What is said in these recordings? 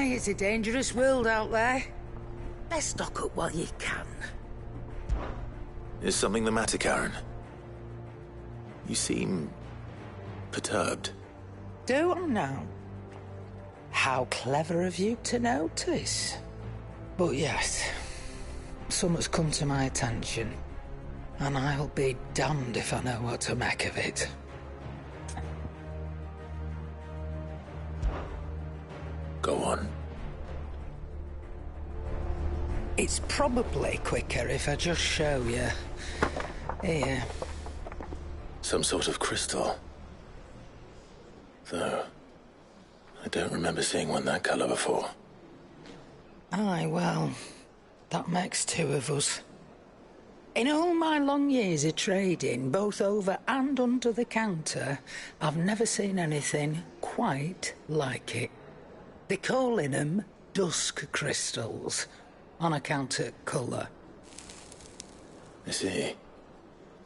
Aye, it's a dangerous world out there. Best stock up while you can. Is something the matter, Karen? You seem perturbed. Do I now? How clever of you to notice. But yes, something's come to my attention, and I'll be damned if I know what to make of it. Go on. It's probably quicker if I just show you. Here. Some sort of crystal. Though, I don't remember seeing one that colour before. Aye, well, that makes two of us. In all my long years of trading, both over and under the counter, I've never seen anything quite like it. They're calling them dusk crystals, on account of colour. I see.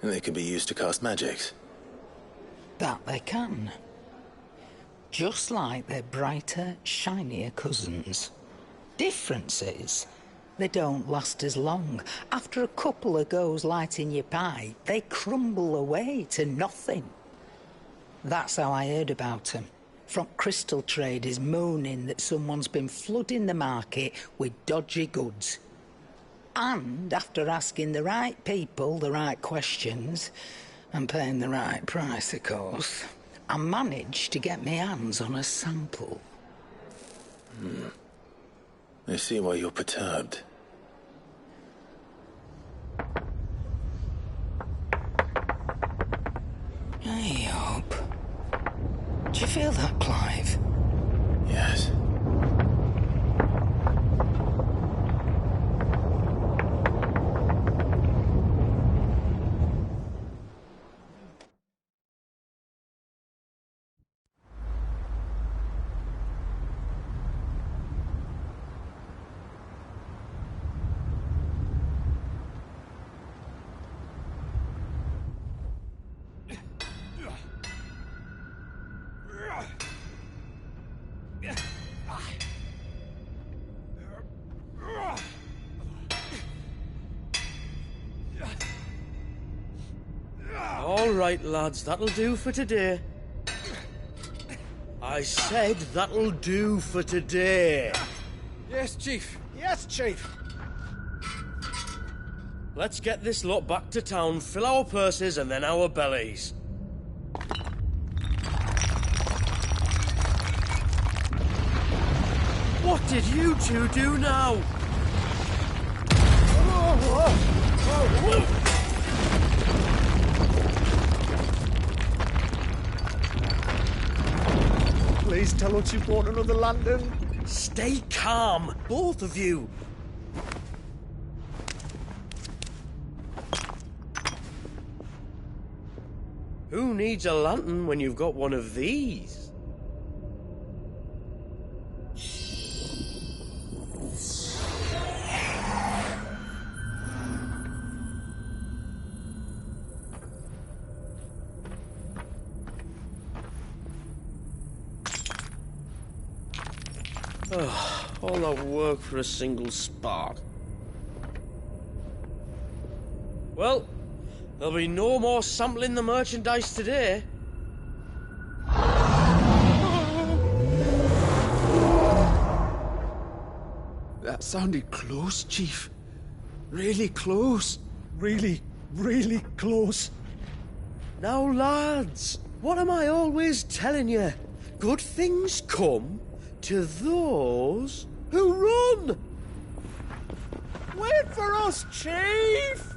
And they can be used to cast magics. That they can. Just like their brighter, shinier cousins. Difference is, they don't last as long. After a couple of goes lighting your pipe, they crumble away to nothing. That's how I heard about them. From crystal traders moaning that someone's been flooding the market with dodgy goods. And after asking the right people the right questions, and paying the right price, of course, I managed to get my hands on a sample. I see why you're perturbed. Hey, Hope. Do you feel that, Clive? Yes. All right, lads, that'll do for today. I said that'll do for today. Yes, Chief. Yes, Chief. Let's get this lot back to town, fill our purses and then our bellies. What did you two do now? Please tell us you bought another lantern. Stay calm, both of you. Who needs a lantern when you've got one of these? All that work for a single spark. Well, there'll be no more sampling the merchandise today. That sounded close, Chief. Really close. Really, really close. Now, lads, what am I always telling you? Good things come to those who run! Wait for us, Chief!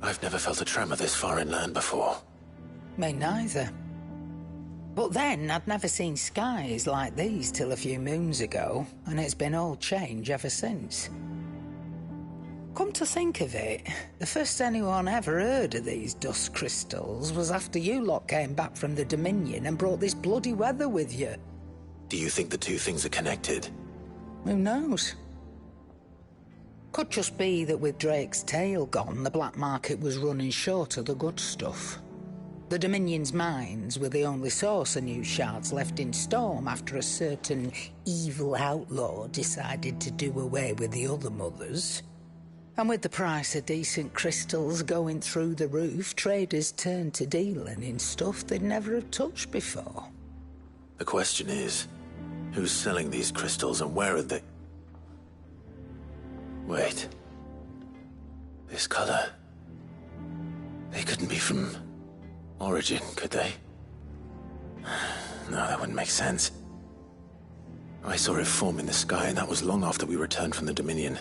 I've never felt a tremor this far inland before. Me neither. But then I'd never seen skies like these till a few moons ago, and it's been all change ever since. Come to think of it, the first anyone ever heard of these dust crystals was after you lot came back from the Dominion and brought this bloody weather with you. Do you think the two things are connected? Who knows? Could just be that with Drake's tail gone, the black market was running short of the good stuff. The Dominion's mines were the only source of new shards left in Storm after a certain evil outlaw decided to do away with the other mothers. And with the price of decent crystals going through the roof, traders turned to dealing in stuff they'd never have touched before. The question is, who's selling these crystals and where are they? Wait. This color. They couldn't be from Origin, could they? No, that wouldn't make sense. I saw it form in the sky, and that was long after we returned from the Dominion.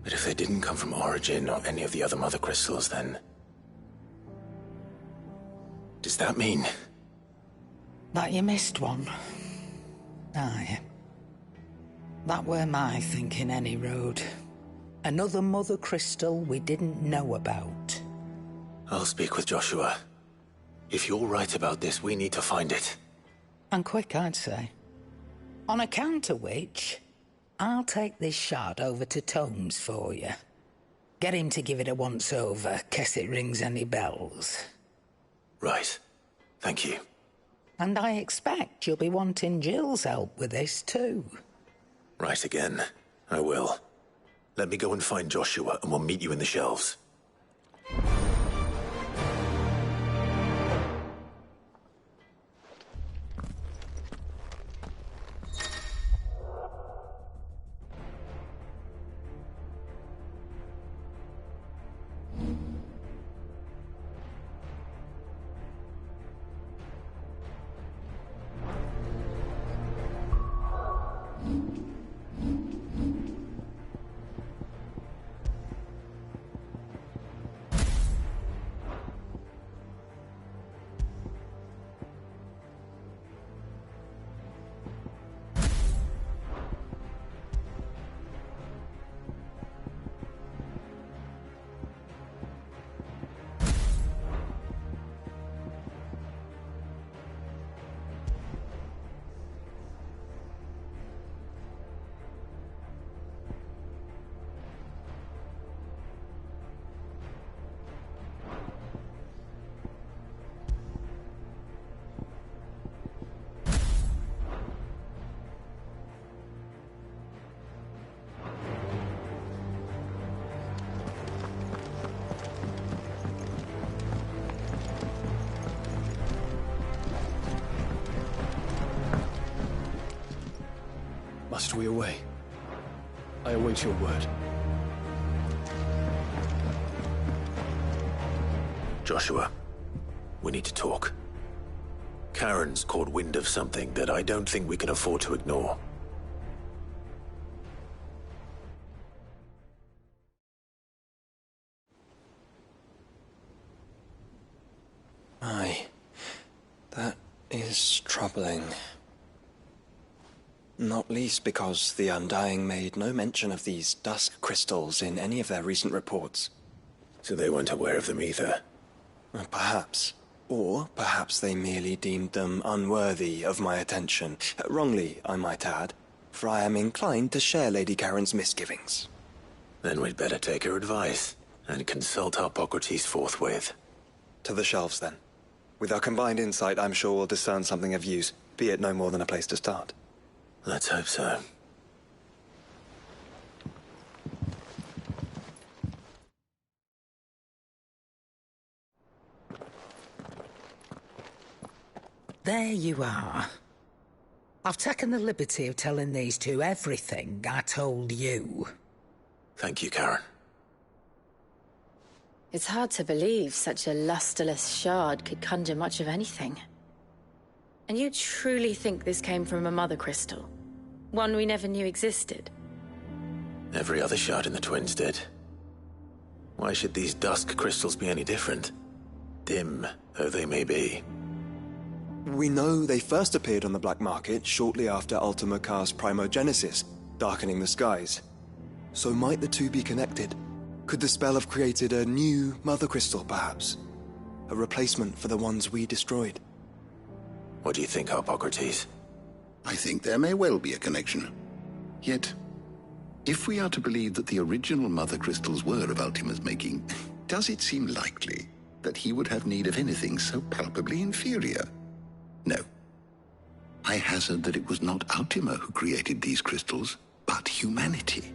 But if they didn't come from Origin or any of the other mother crystals, then... does that mean... that you missed one? Aye. That were my thinking any road. Another mother crystal we didn't know about. I'll speak with Joshua. If you're right about this, we need to find it. And quick, I'd say. On account of which, I'll take this shard over to Tomes for you. Get him to give it a once-over, case it rings any bells. Right. Thank you. And I expect you'll be wanting Jill's help with this, too. Right again. I will. Let me go and find Joshua, and we'll meet you in the shelves. Must we away? I await your word. Joshua, we need to talk. Karen's caught wind of something that I don't think we can afford to ignore. Aye. That is troubling. Not least because the Undying made no mention of these dusk crystals in any of their recent reports. So they weren't aware of them either. Perhaps. Or perhaps they merely deemed them unworthy of my attention. Wrongly, I might add, for I am inclined to share Lady Karen's misgivings. Then we'd better take her advice and consult Harpocrates forthwith. To the shelves, then. With our combined insight, I'm sure we'll discern something of use, be it no more than a place to start. Let's hope so. There you are. I've taken the liberty of telling these two everything I told you. Thank you, Karen. It's hard to believe such a lusterless shard could conjure much of anything. And you truly think this came from a mother crystal? One we never knew existed? Every other shard in the Twins did. Why should these dusk crystals be any different? Dim though they may be. We know they first appeared on the black market shortly after Ultima Car's primogenesis, darkening the skies. So might the two be connected? Could the spell have created a new Mother Crystal, perhaps? A replacement for the ones we destroyed? What do you think, Hippocrates? I think there may well be a connection. Yet, if we are to believe that the original Mother Crystals were of Ultima's making, does it seem likely that he would have need of anything so palpably inferior? No. I hazard that it was not Ultima who created these crystals, but humanity.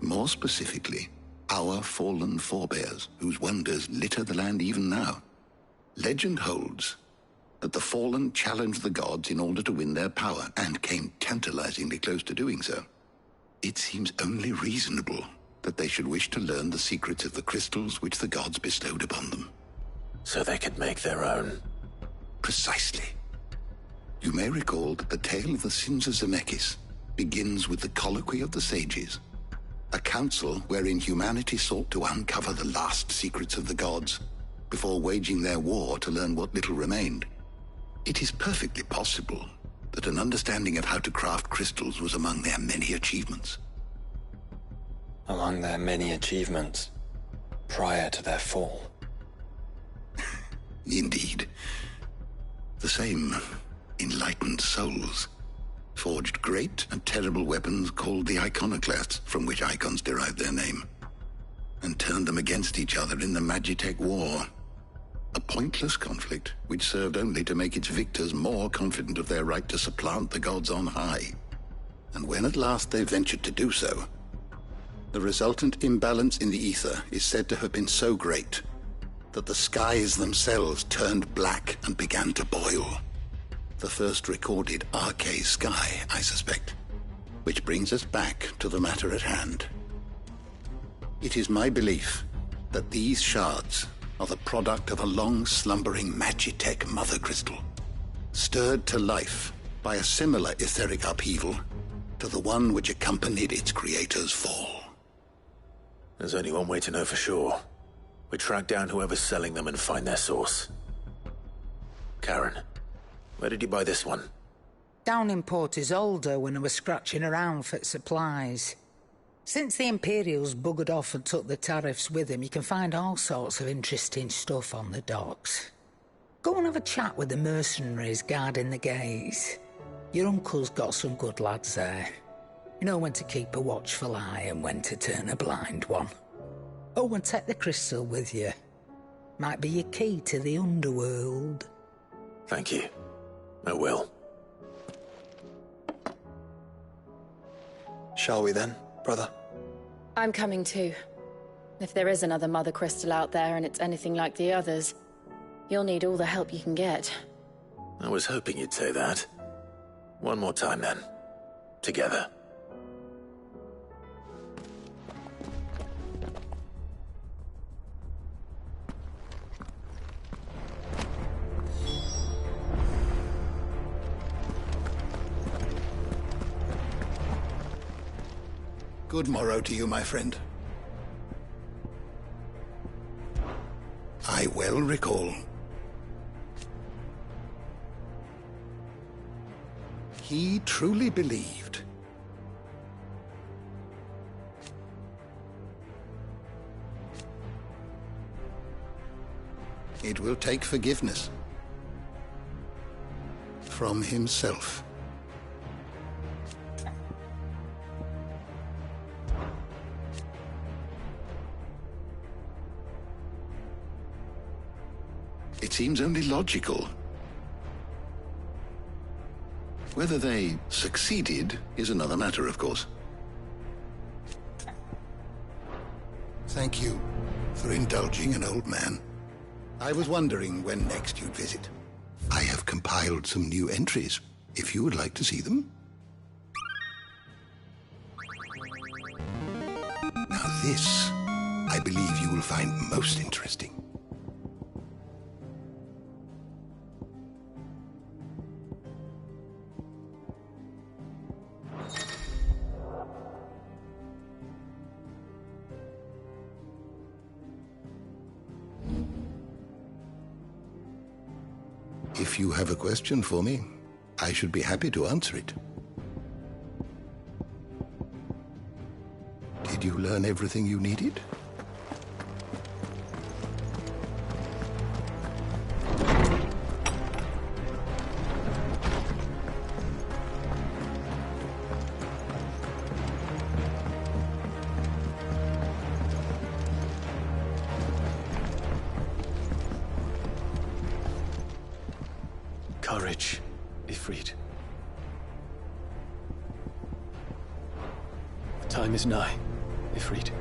More specifically, our fallen forebears, whose wonders litter the land even now. Legend holds that the fallen challenged the gods in order to win their power, and came tantalizingly close to doing so. It seems only reasonable that they should wish to learn the secrets of the crystals which the gods bestowed upon them. So they could make their own. Precisely. You may recall that the tale of the sins of Zemeckis begins with the colloquy of the sages, a council wherein humanity sought to uncover the last secrets of the gods before waging their war to learn what little remained. It is perfectly possible that an understanding of how to craft crystals was among their many achievements. Among their many achievements, prior to their fall. Indeed. The same enlightened souls forged great and terrible weapons called the iconoclasts, from which icons derived their name, and turned them against each other in the Magitech War. A pointless conflict which served only to make its victors more confident of their right to supplant the gods on high. And when at last they ventured to do so, the resultant imbalance in the ether is said to have been so great that the skies themselves turned black and began to boil. The first recorded Arcade sky, I suspect. Which brings us back to the matter at hand. It is my belief that these shards are the product of a long-slumbering Magitech Mother Crystal, stirred to life by a similar etheric upheaval to the one which accompanied its creator's fall. There's only one way to know for sure. We track down whoever's selling them and find their source. Karen, where did you buy this one? Down in Port Isolde when I was scratching around for supplies. Since the Imperials buggered off and took the tariffs with them, you can find all sorts of interesting stuff on the docks. Go and have a chat with the mercenaries guarding the gates. Your uncle's got some good lads there. You know when to keep a watchful eye and when to turn a blind one. Oh, and take the crystal with you. Might be your key to the underworld. Thank you. I will. Shall we then, brother? I'm coming too. If there is another Mother Crystal out there and it's anything like the others, you'll need all the help you can get. I was hoping you'd say that. One more time then. Together. Good morrow to you, my friend. I well recall. He truly believed. It will take forgiveness from himself. It seems only logical. Whether they succeeded is another matter, of course. Thank you for indulging an old man. I was wondering when next you'd visit. I have compiled some new entries, if you would like to see them. Now this, I believe you will find most interesting. If you have a question for me, I should be happy to answer it. Did you learn everything you needed? Courage, Ifrit. The time is nigh, Ifrit.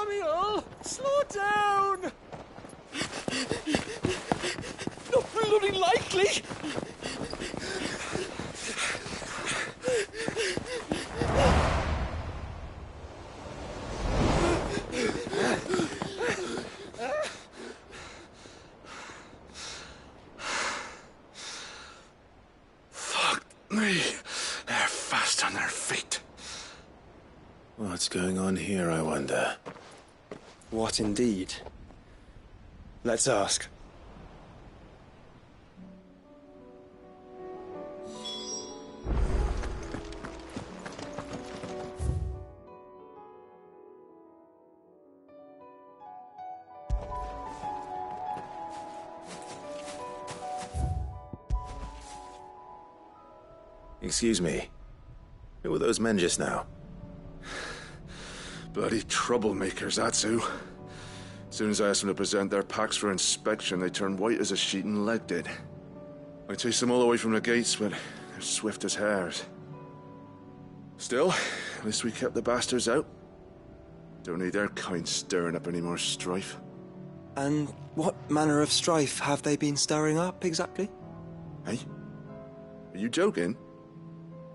Samuel, slow down! Not bloody likely! Fuck me. They're fast on their feet. What's going on here, I wonder? What indeed? Let's ask. Excuse me. Who were those men just now? Bloody troublemakers, that's who. As soon as I asked them to present their packs for inspection, they turned white as a sheet and legged it. I chased them all away from the gates, but they're swift as hares. Still, at least we kept the bastards out. Don't need their kind stirring up any more strife. And what manner of strife have they been stirring up, exactly? Hey? Are you joking?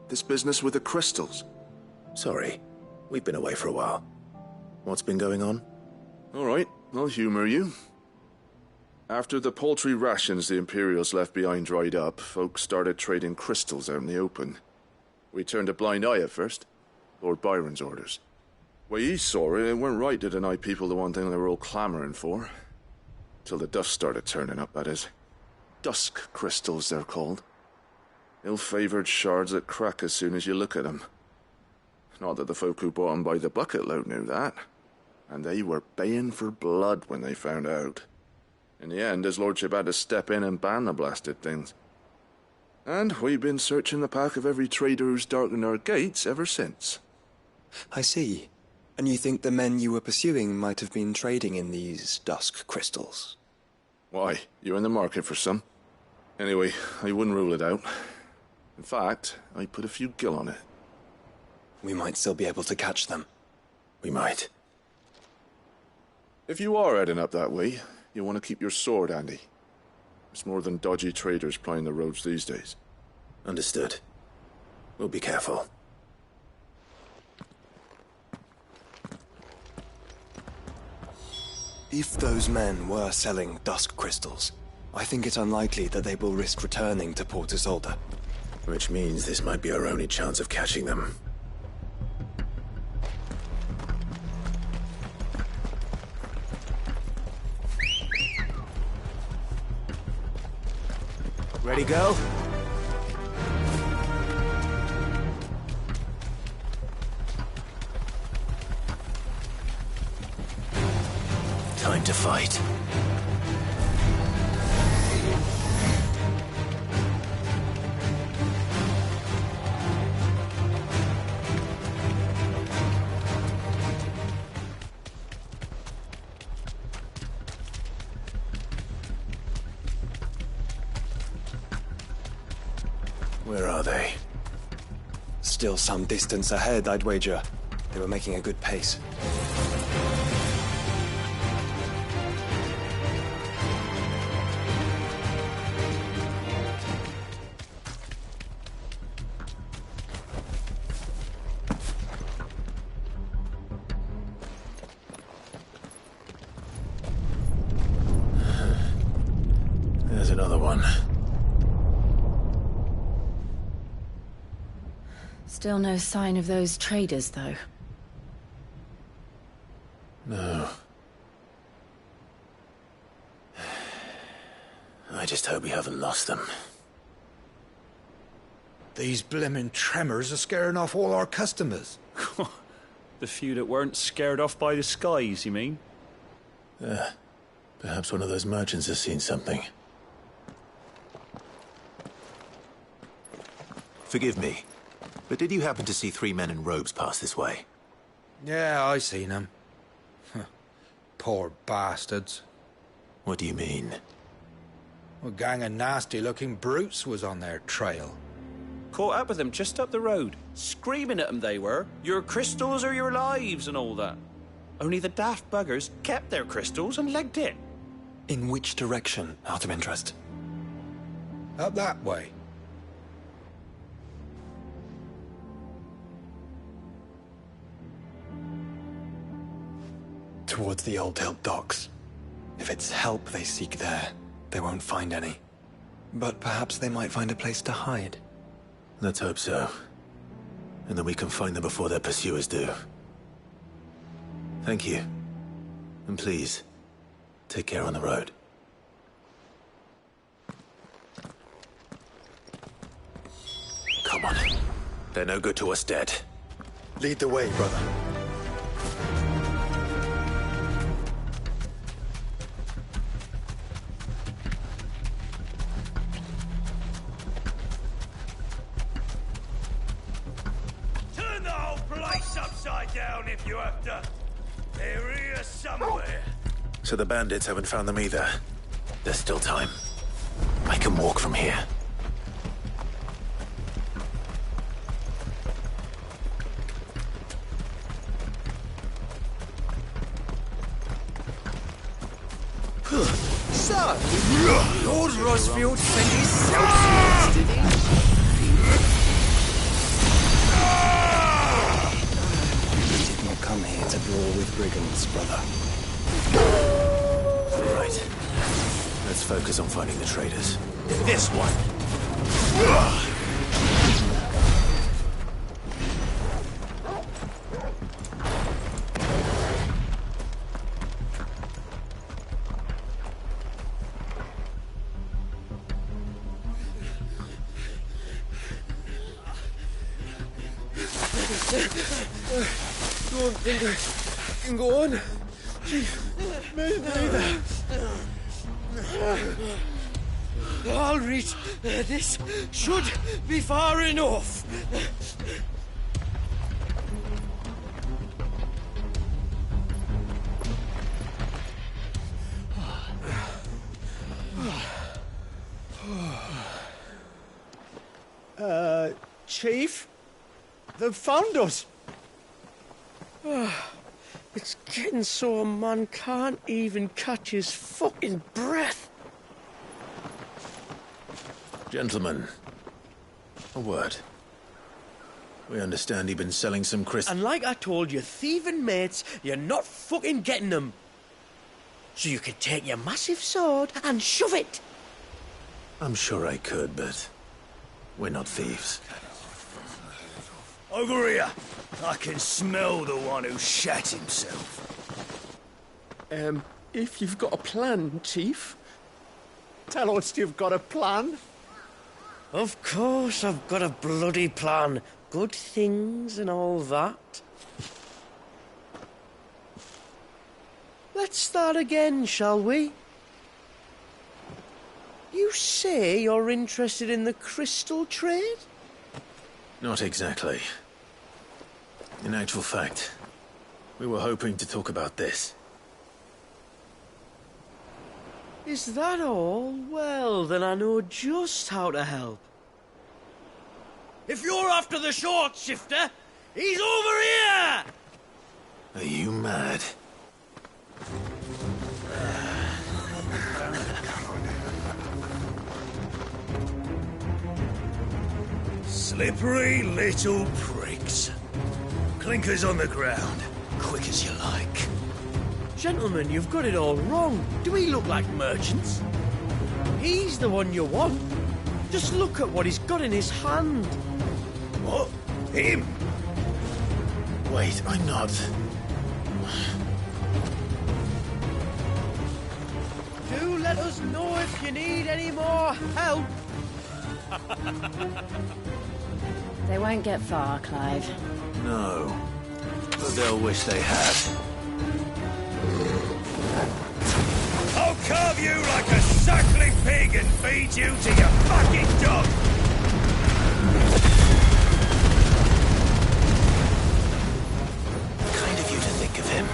This business with the crystals? Sorry, we've been away for a while. What's been going on? All right, I'll humor you. After the paltry rations the Imperials left behind dried up, folks started trading crystals out in the open. We turned a blind eye at first. Lord Byron's orders. Way he saw it, it weren't right to deny people the one thing they were all clamoring for. Till the dust started turning up, that is. Dusk crystals, they're called. Ill-favored shards that crack as soon as you look at them. Not that the folk who bought them by the bucket load knew that. And they were baying for blood when they found out. In the end, his lordship had to step in and ban the blasted things. And we've been searching the pack of every trader who's darkened our gates ever since. I see. And you think the men you were pursuing might have been trading in these dusk crystals? Why, you're in the market for some. Anyway, I wouldn't rule it out. In fact, I put a few gil on it. We might still be able to catch them. We might. If you are heading up that way, you want to keep your sword handy. It's more than dodgy traders plying the roads these days. Understood. We'll be careful. If those men were selling dusk crystals, I think it unlikely that they will risk returning to Port Isolde. Which means this might be our only chance of catching them. Ready, go? Time to fight. Where are they? Still some distance ahead, I'd wager. They were making a good pace. Another one. Still no sign of those traders, though. No. I just hope we haven't lost them. These blimmin' tremors are scaring off all our customers. The few that weren't scared off by the skies, you mean? Perhaps one of those merchants has seen something. Forgive me, but did you happen to see 3 men in robes pass this way? Yeah, I seen them. Poor bastards. What do you mean? A gang of nasty-looking brutes was on their trail. Caught up with them just up the road. Screaming at them they were. Your crystals or your lives and all that. Only the daft buggers kept their crystals and legged it. In which direction, out of interest? Up that way. Towards the Old Hill docks. If it's help they seek there, they won't find any. But perhaps they might find a place to hide. Let's hope so. And then we can find them before their pursuers do. Thank you. And please, take care on the road. Come on. They're no good to us dead. Lead the way, brother. Turn the whole place upside down if you have to. They're here somewhere. So the bandits haven't found them either. There's still time. I can walk from here. So, Lord Rosfield sent himself here, did he? We did not come here to brawl with brigands, brother. Right. Let's focus on finding the traders. This one. Don't think I can go on. Me neither. I'll reach. This should be far enough. Chief? They've found us. It's getting so a man can't even catch his fucking breath. Gentlemen, a word. We understand you've been selling some crystals. And like I told your thieving mates, you're not fucking getting them. So you can take your massive sword and shove it. I'm sure I could, but we're not thieves. Over here. I can smell the one who shat himself. If you've got a plan, Chief, tell us you've got a plan. Of course I've got a bloody plan. Good things and all that. Let's start again, shall we? You say you're interested in the crystal trade? Not exactly. In actual fact, we were hoping to talk about this. Is that all? Well, then I know just how to help. If you're after the short shifter, he's over here! Are you mad? Slippery little pricks. Clinkers on the ground, quick as you like. Gentlemen, you've got it all wrong. Do we look like merchants? He's the one you want. Just look at what he's got in his hand. What? Him? Wait, I'm not... Do let us know if you need any more help. They won't get far, Clive. No. But they'll wish they had. I'll carve you like a suckling pig and feed you to your fucking dog! Kind of you to think of him.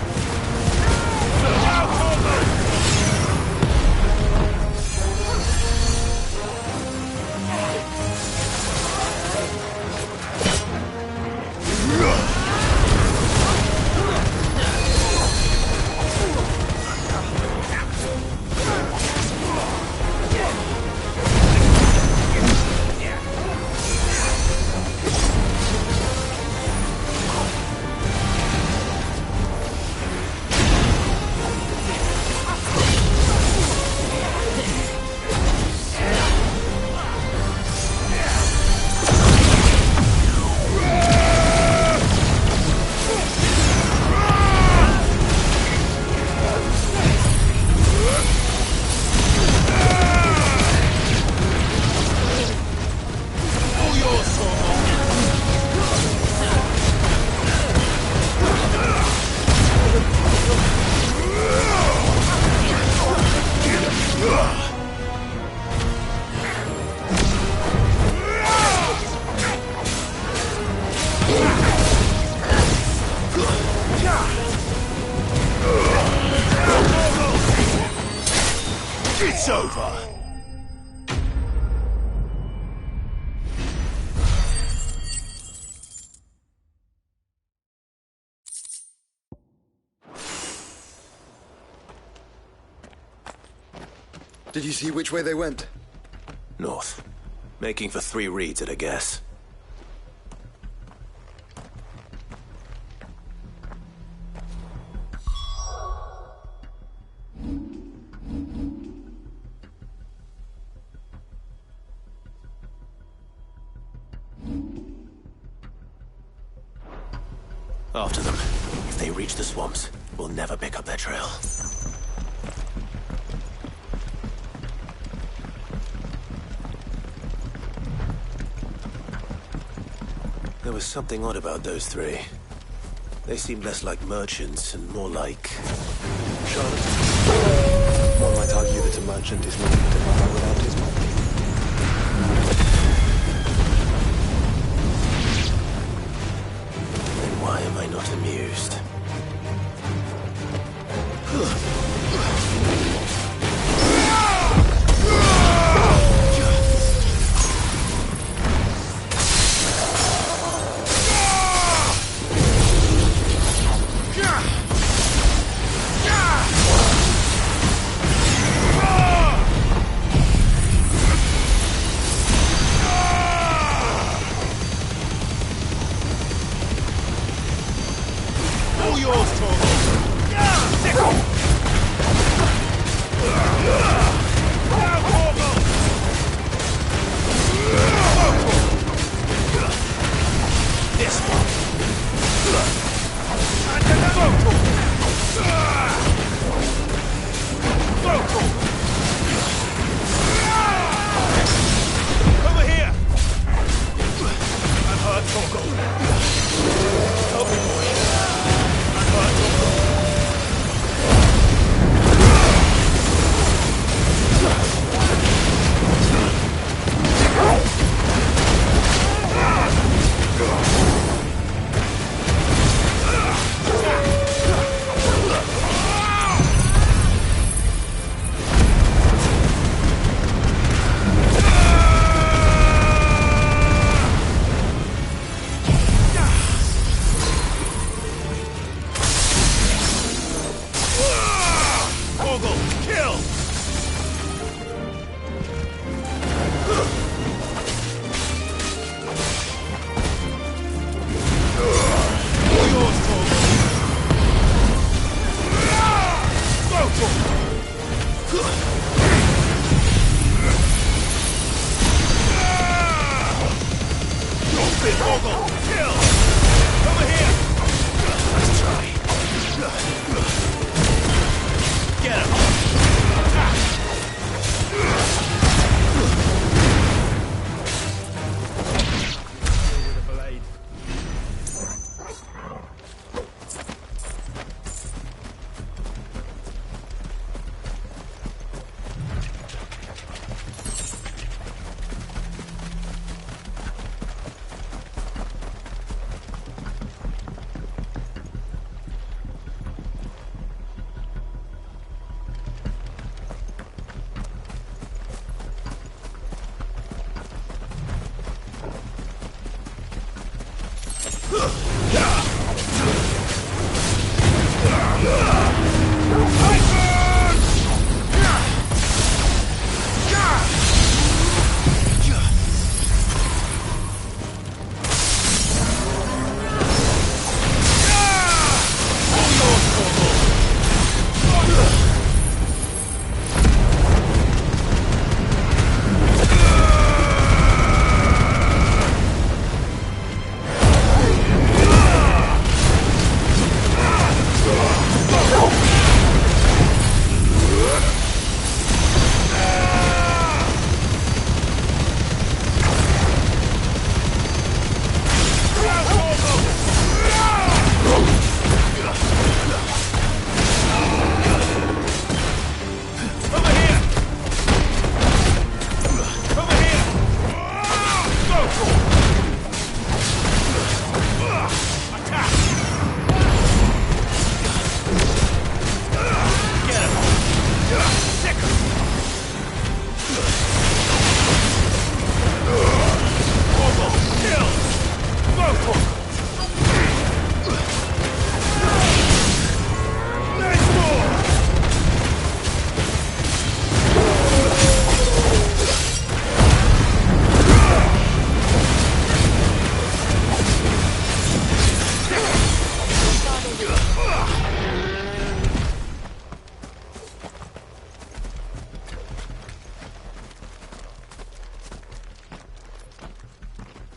It's over! Did you see which way they went? North. Making for 3 reeds at a guess. After them. If they reach the swamps, we'll never pick up their trail. There was something odd about those 3. They seemed less like merchants and more like... charlatans. One might argue that a merchant is nothing to buy without his money. Then why am I not amused? Kill! Over here! Let's try. Get him! With a blade.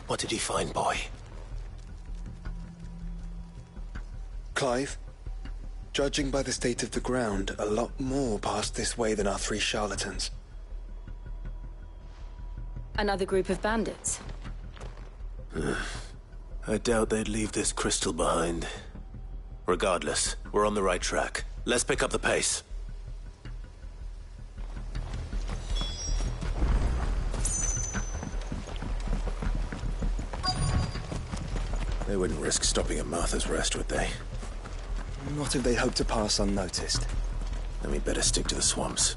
What did you find, boy? Clive, judging by the state of the ground, a lot more passed this way than our 3 charlatans. Another group of bandits. I doubt they'd leave this crystal behind. Regardless, we're on the right track. Let's pick up the pace. They wouldn't risk stopping at Martha's Rest, would they? Not if they hope to pass unnoticed. Then we'd better stick to the swamps.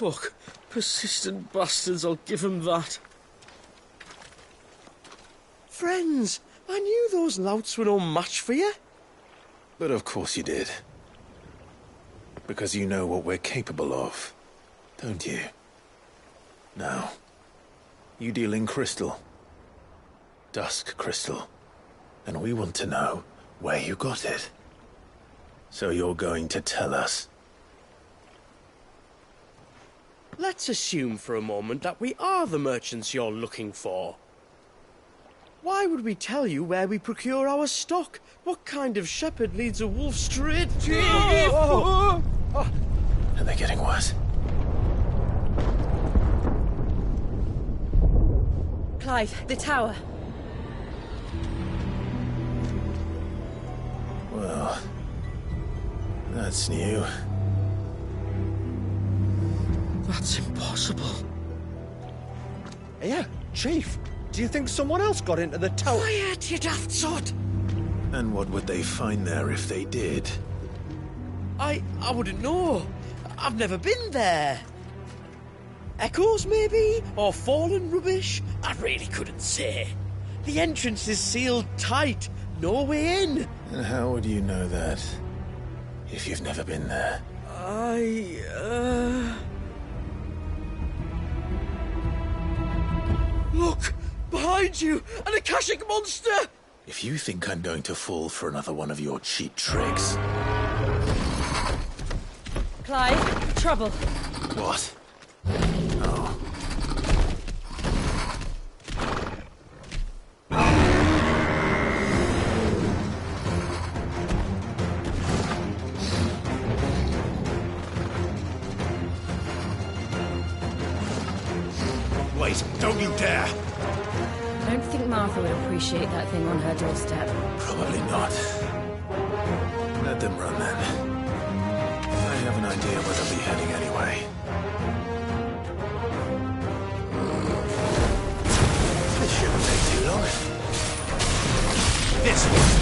Fuck. Persistent bastards, I'll give 'em that. Friends, I knew those louts were no match for you. But of course you did. Because you know what we're capable of, don't you? Now, you deal in crystal. Dusk crystal. And we want to know where you got it. So you're going to tell us. Let's assume for a moment that we are the merchants you're looking for. Why would we tell you where we procure our stock? What kind of shepherd leads a wolf straight to... Are they getting worse? Clive, the tower. Well, that's new. That's impossible. Yeah, Chief. Do you think someone else got into the tower? Quiet, you daft sod! And what would they find there if they did? I wouldn't know. I've never been there. Echoes, maybe? Or fallen rubbish? I really couldn't say. The entrance is sealed tight. No way in. And how would you know that, if you've never been there? Look! Behind you! An Akashic monster! If you think I'm going to fall for another one of your cheap tricks... Clive, trouble. What? Oh. Wait, don't you dare! I don't think Martha would appreciate that thing on her doorstep. Probably not. Let them run then. I have an idea where they'll be heading anyway. This shouldn't take too long. This one!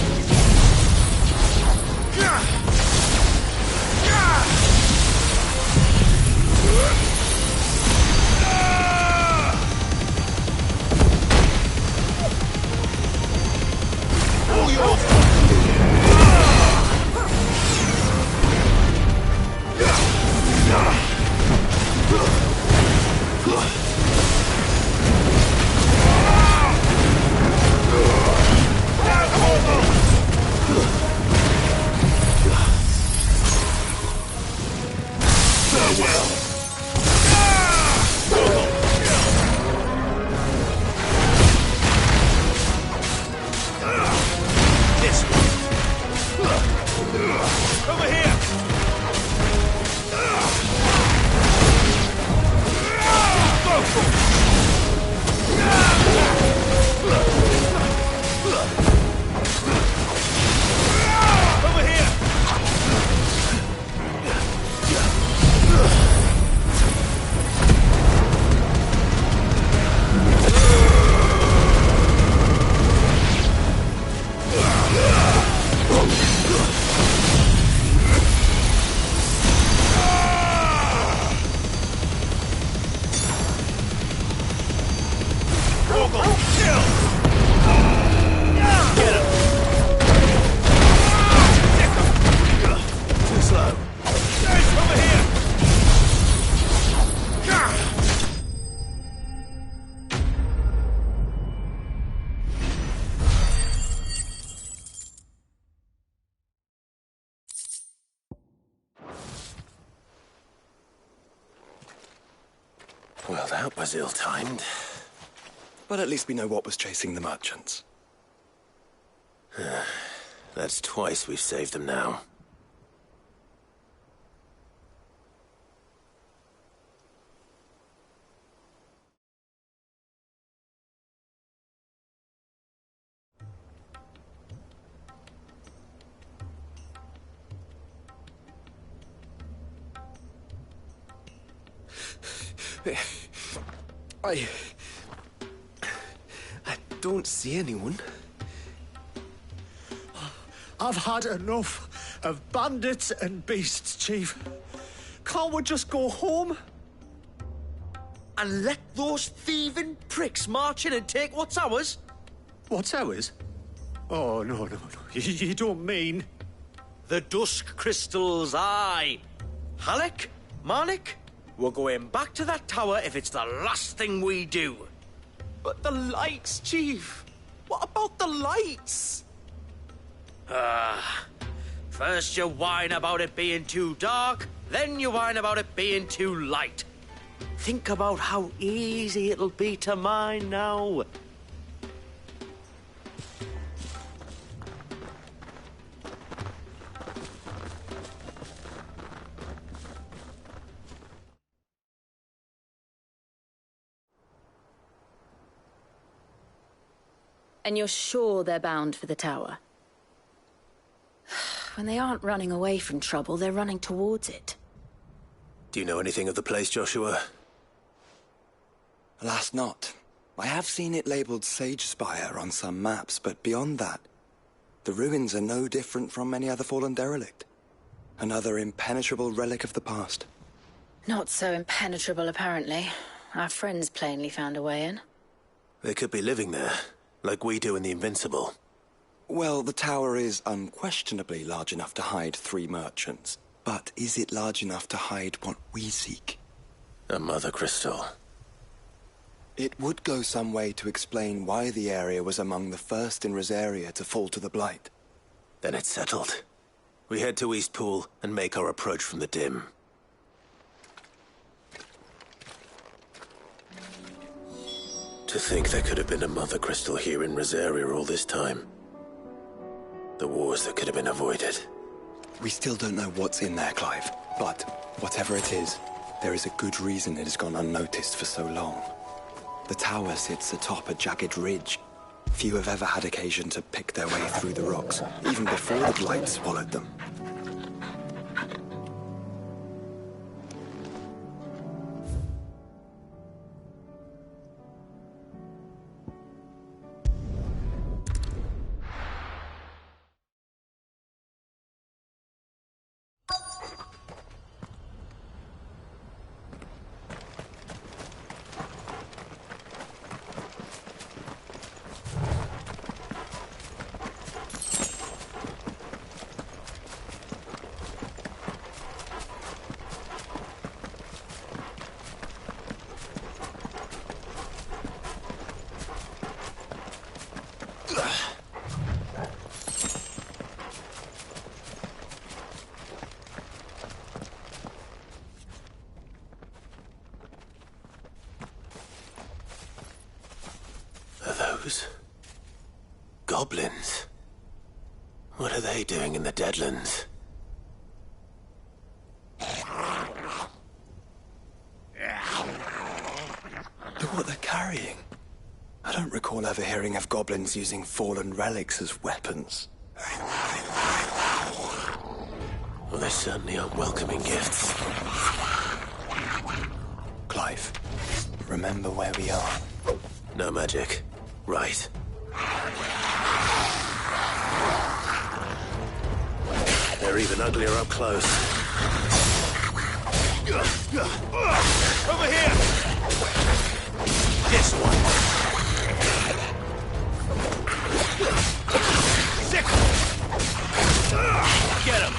All yours! Well, that was ill-timed. But at least we know what was chasing the merchants. That's twice we've saved them now. I don't see anyone. I've had enough of bandits and beasts, Chief. Can't we just go home? And let those thieving pricks march in and take what's ours? What's ours? Oh, no. You don't mean... The dusk crystals, aye. Halleck, Marnik, we're going back to that tower if it's the last thing we do. But the lights, Chief! What about the lights? First you whine about it being too dark, then you whine about it being too light. Think about how easy it'll be to mine now. And you're sure they're bound for the tower? When they aren't running away from trouble, they're running towards it. Do you know anything of the place, Joshua? Alas, not. I have seen it labelled Sage Spire on some maps, but beyond that, the ruins are no different from any other fallen derelict. Another impenetrable relic of the past. Not so impenetrable, apparently. Our friends plainly found a way in. They could be living there, like we do in the Invincible. Well, the tower is unquestionably large enough to hide 3 merchants. But is it large enough to hide what we seek? A mother crystal. It would go some way to explain why the area was among the first in Rosaria to fall to the Blight. Then it's settled. We head to Eastpool and make our approach from the dim. To think there could have been a mother crystal here in Rosaria all this time. The wars that could have been avoided. We still don't know what's in there, Clive. But whatever it is, there is a good reason it has gone unnoticed for so long. The tower sits atop a jagged ridge. Few have ever had occasion to pick their way through the rocks, even before the Blight swallowed them. Goblins? What are they doing in the Deadlands? Look what they're carrying. I don't recall ever hearing of goblins using fallen relics as weapons. Well, they certainly aren't welcoming gifts. Clive, remember where we are. No magic. Right. They're even uglier up close. Over here! This one. Sick! Get him!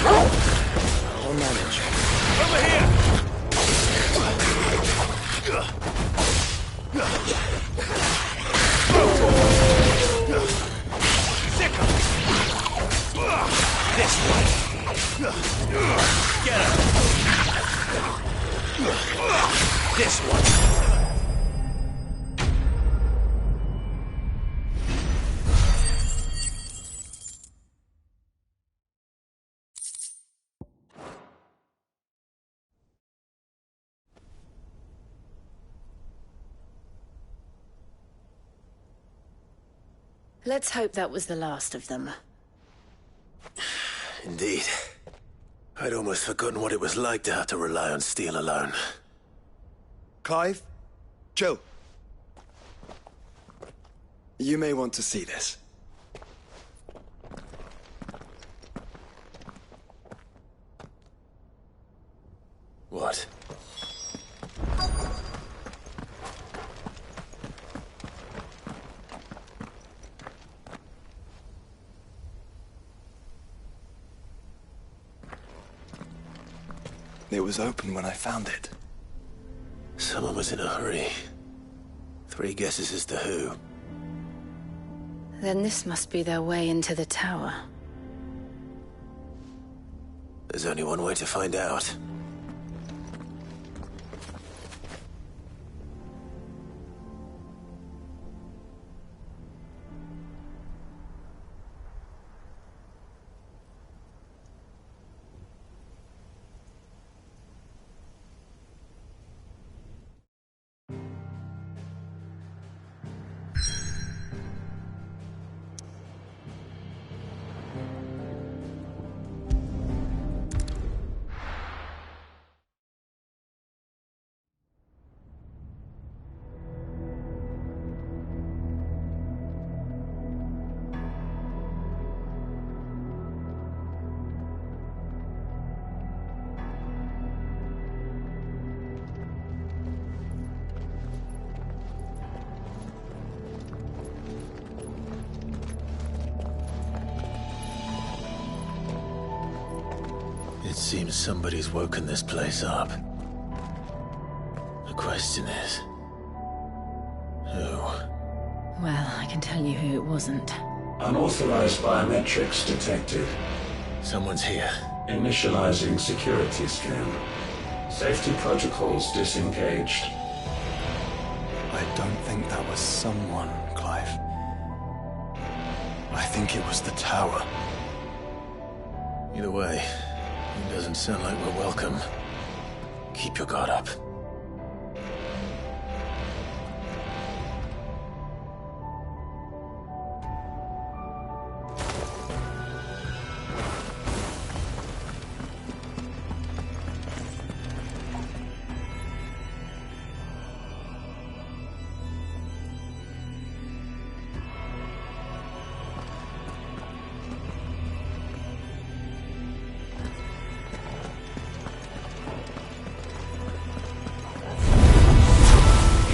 I'll manage. Over here! This one. Get him. This one. Let's hope that was the last of them. Indeed. I'd almost forgotten what it was like to have to rely on steel alone. Clive, chill. You may want to see this. What? It was open when I found it. Someone was in a hurry. 3 guesses as to who. Then this must be their way into the tower. There's only one way to find out. It seems somebody's woken this place up. The question is... who? Well, I can tell you who it wasn't. Unauthorized biometrics detected. Someone's here. Initializing security scan. Safety protocols disengaged. I don't think that was someone, Clive. I think it was the tower. Either way, it doesn't sound like we're welcome. Keep your guard up.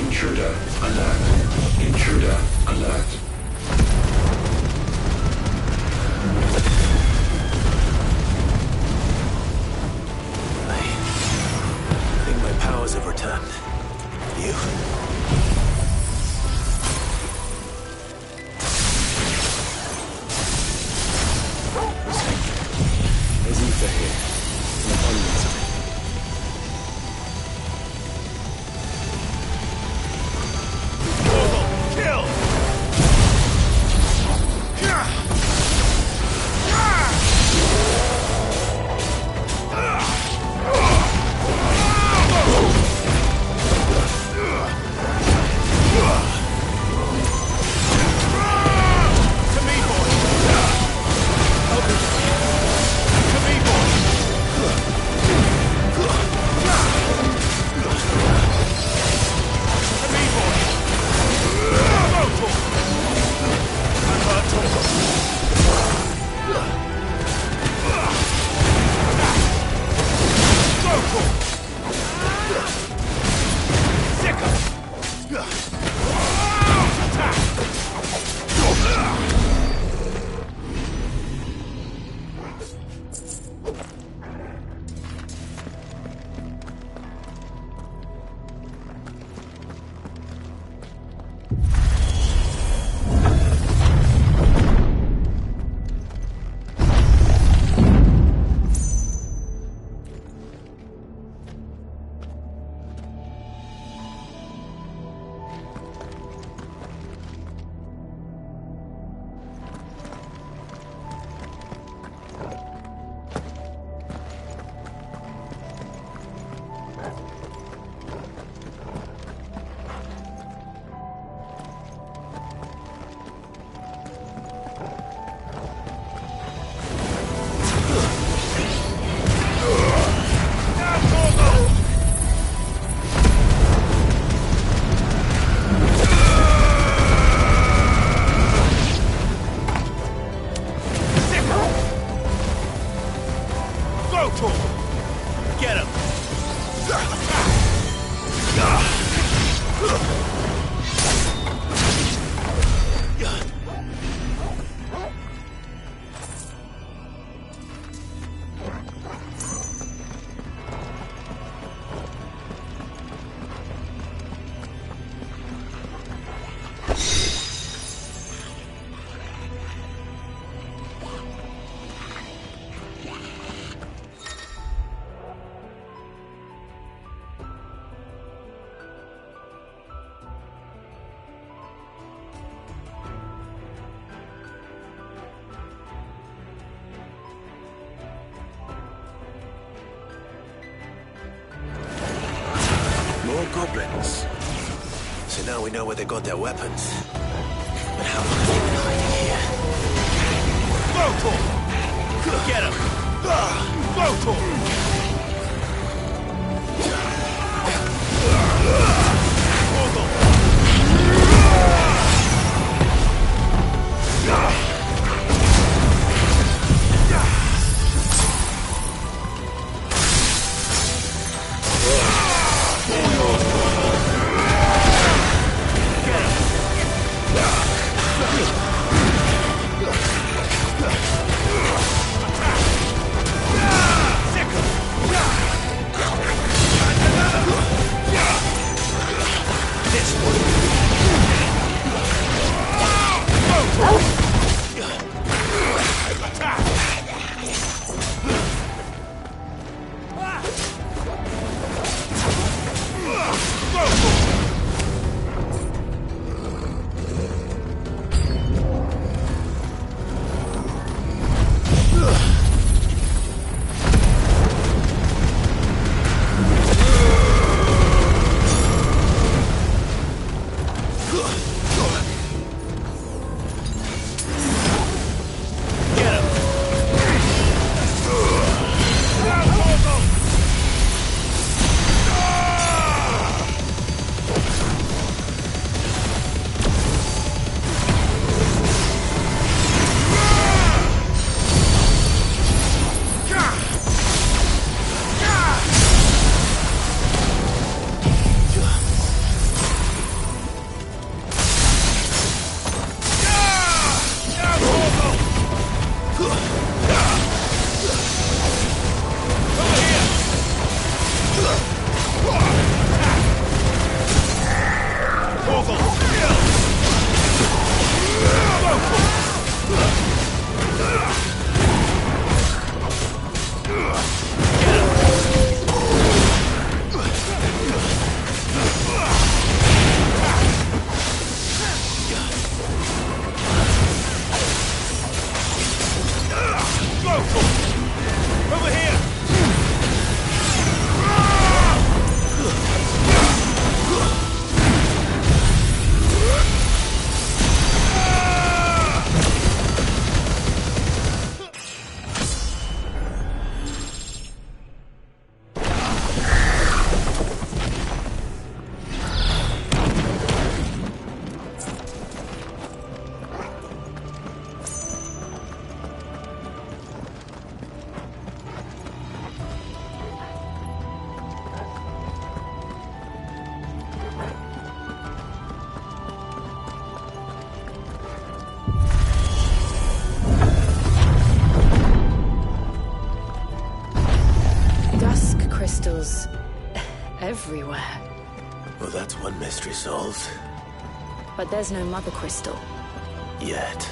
Intruder alert. Intruder alert. I think my powers have returned. You? There's ether here. An abundance of it. goblins. So now we know where they got their weapons. But how long have they been hiding here? Votor! Get him! Votor! Crystals everywhere. Well, that's one mystery solved. But there's no mother crystal. Yet.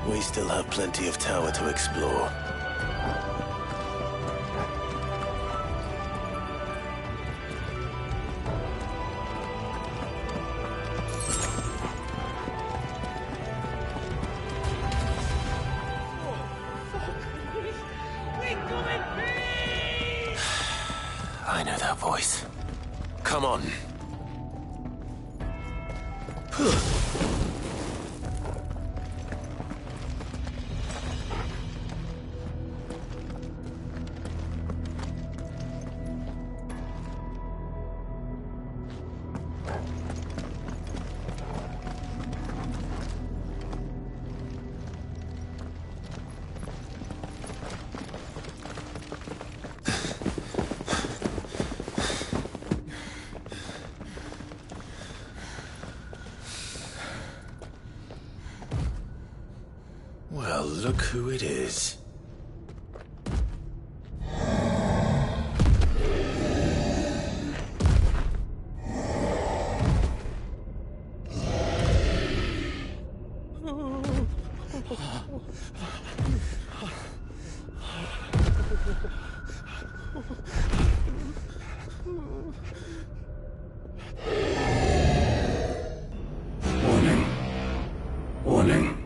We still have plenty of tower to explore. I know that voice. Come on. Well, look who it is. Warning.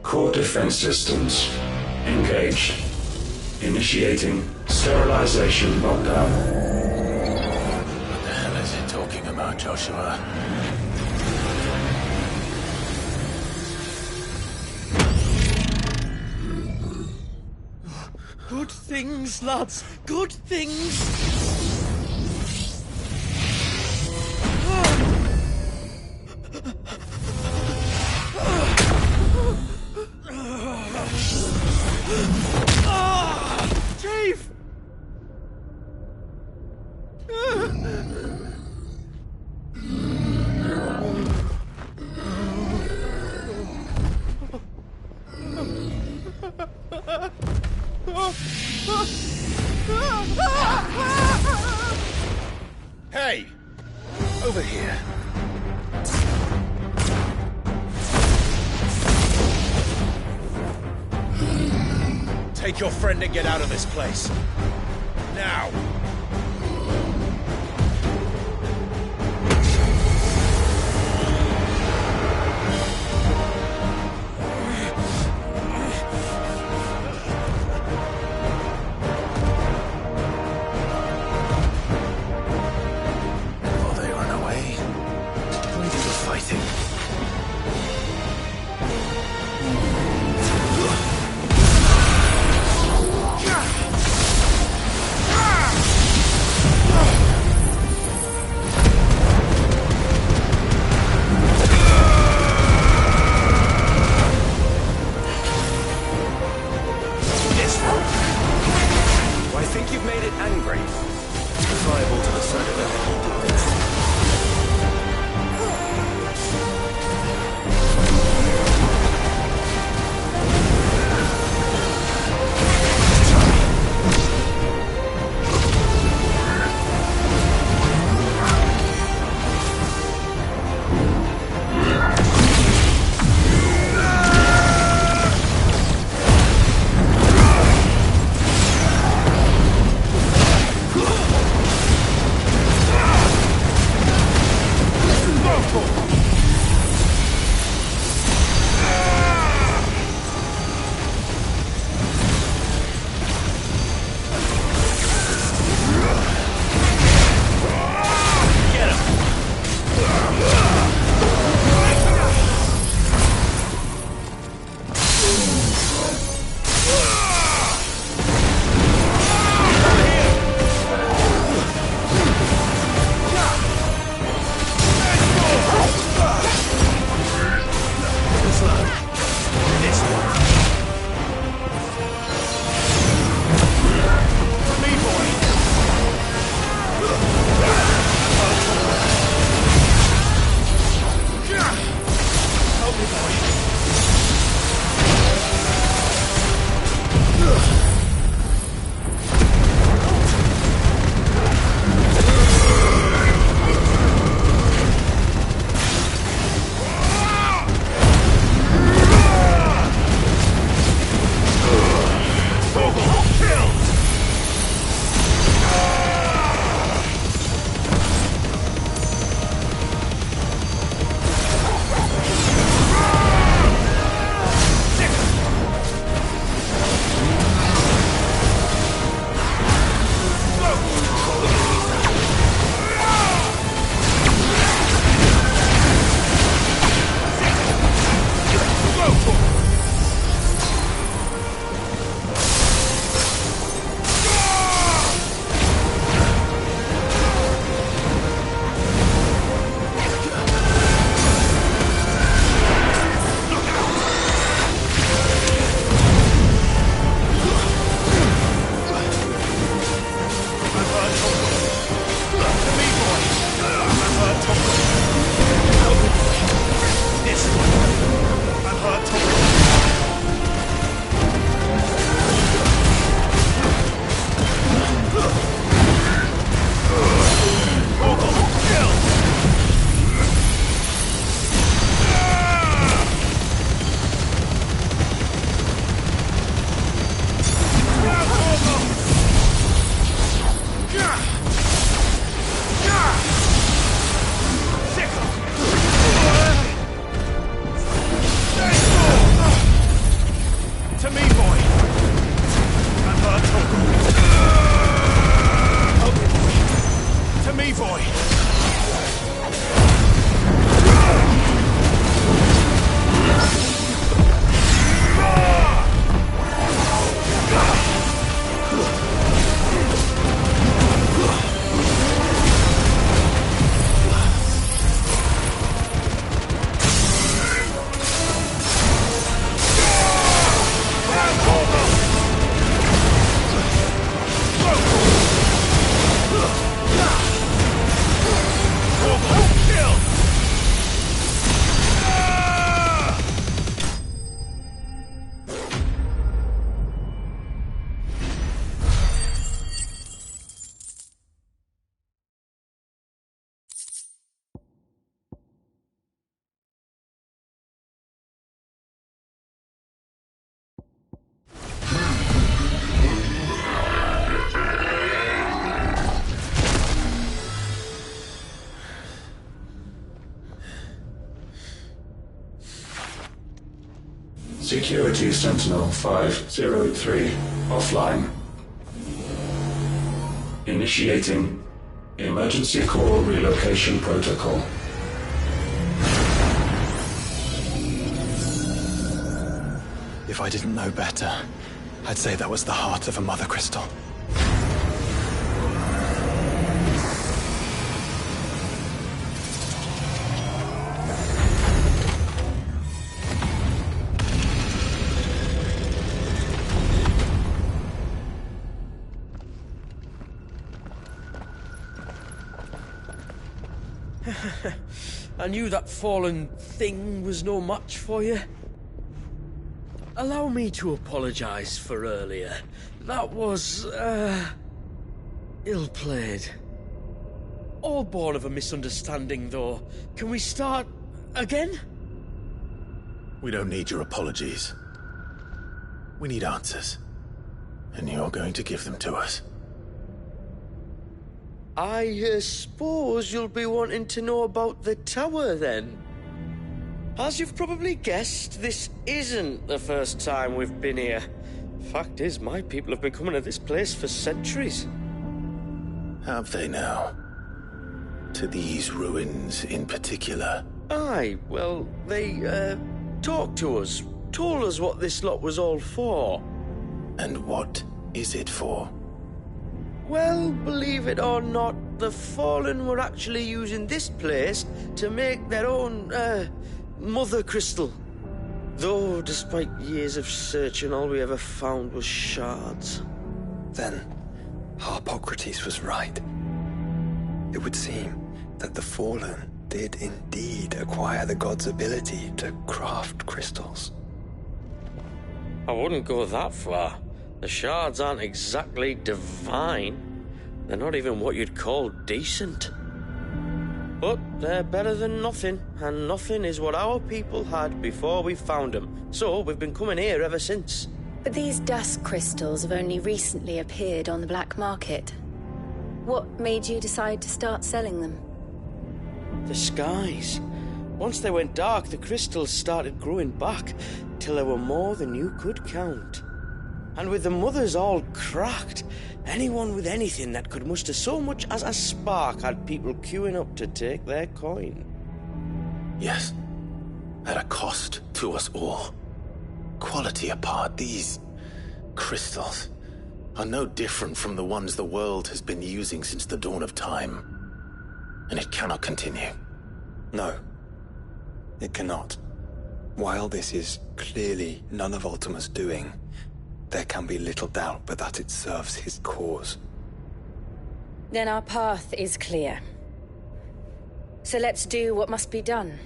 Core defense systems engaged. Initiating sterilization lockdown. What the hell is he talking about, Joshua? Good things, lads. Good things. Chief! Hey! Over here. Take your friend and get out of this place. Now! While they run away, we do the fighting. Security Sentinel 503 offline. Initiating Emergency Core Relocation Protocol. If I didn't know better, I'd say that was the heart of a Mother Crystal. I knew that fallen thing was no match for you. Allow me to apologise for earlier. That was, ill-played. All born of a misunderstanding, though. Can we start again? We don't need your apologies. We need answers. And you're going to give them to us. I suppose you'll be wanting to know about the tower, then? As you've probably guessed, this isn't the first time we've been here. Fact is, my people have been coming to this place for centuries. Have they now? To these ruins in particular? Aye, well, they, talked to us. Told us what this lot was all for. And what is it for? Well, believe it or not, the Fallen were actually using this place to make their own, Mother Crystal. Though, despite years of searching, all we ever found was shards. Then, Harpocrates was right. It would seem that the Fallen did indeed acquire the god's ability to craft crystals. I wouldn't go that far. The shards aren't exactly divine. They're not even what you'd call decent. But they're better than nothing, and nothing is what our people had before we found them. So we've been coming here ever since. But these dust crystals have only recently appeared on the black market. What made you decide to start selling them? The skies. Once they went dark, the crystals started growing back, till there were more than you could count. And with the mothers all cracked, anyone with anything that could muster so much as a spark had people queuing up to take their coin. Yes, at a cost to us all. Quality apart, these crystals are no different from the ones the world has been using since the dawn of time. And it cannot continue. No, it cannot. While this is clearly none of Ultima's doing, there can be little doubt but that it serves his cause. Then our path is clear. So let's do what must be done.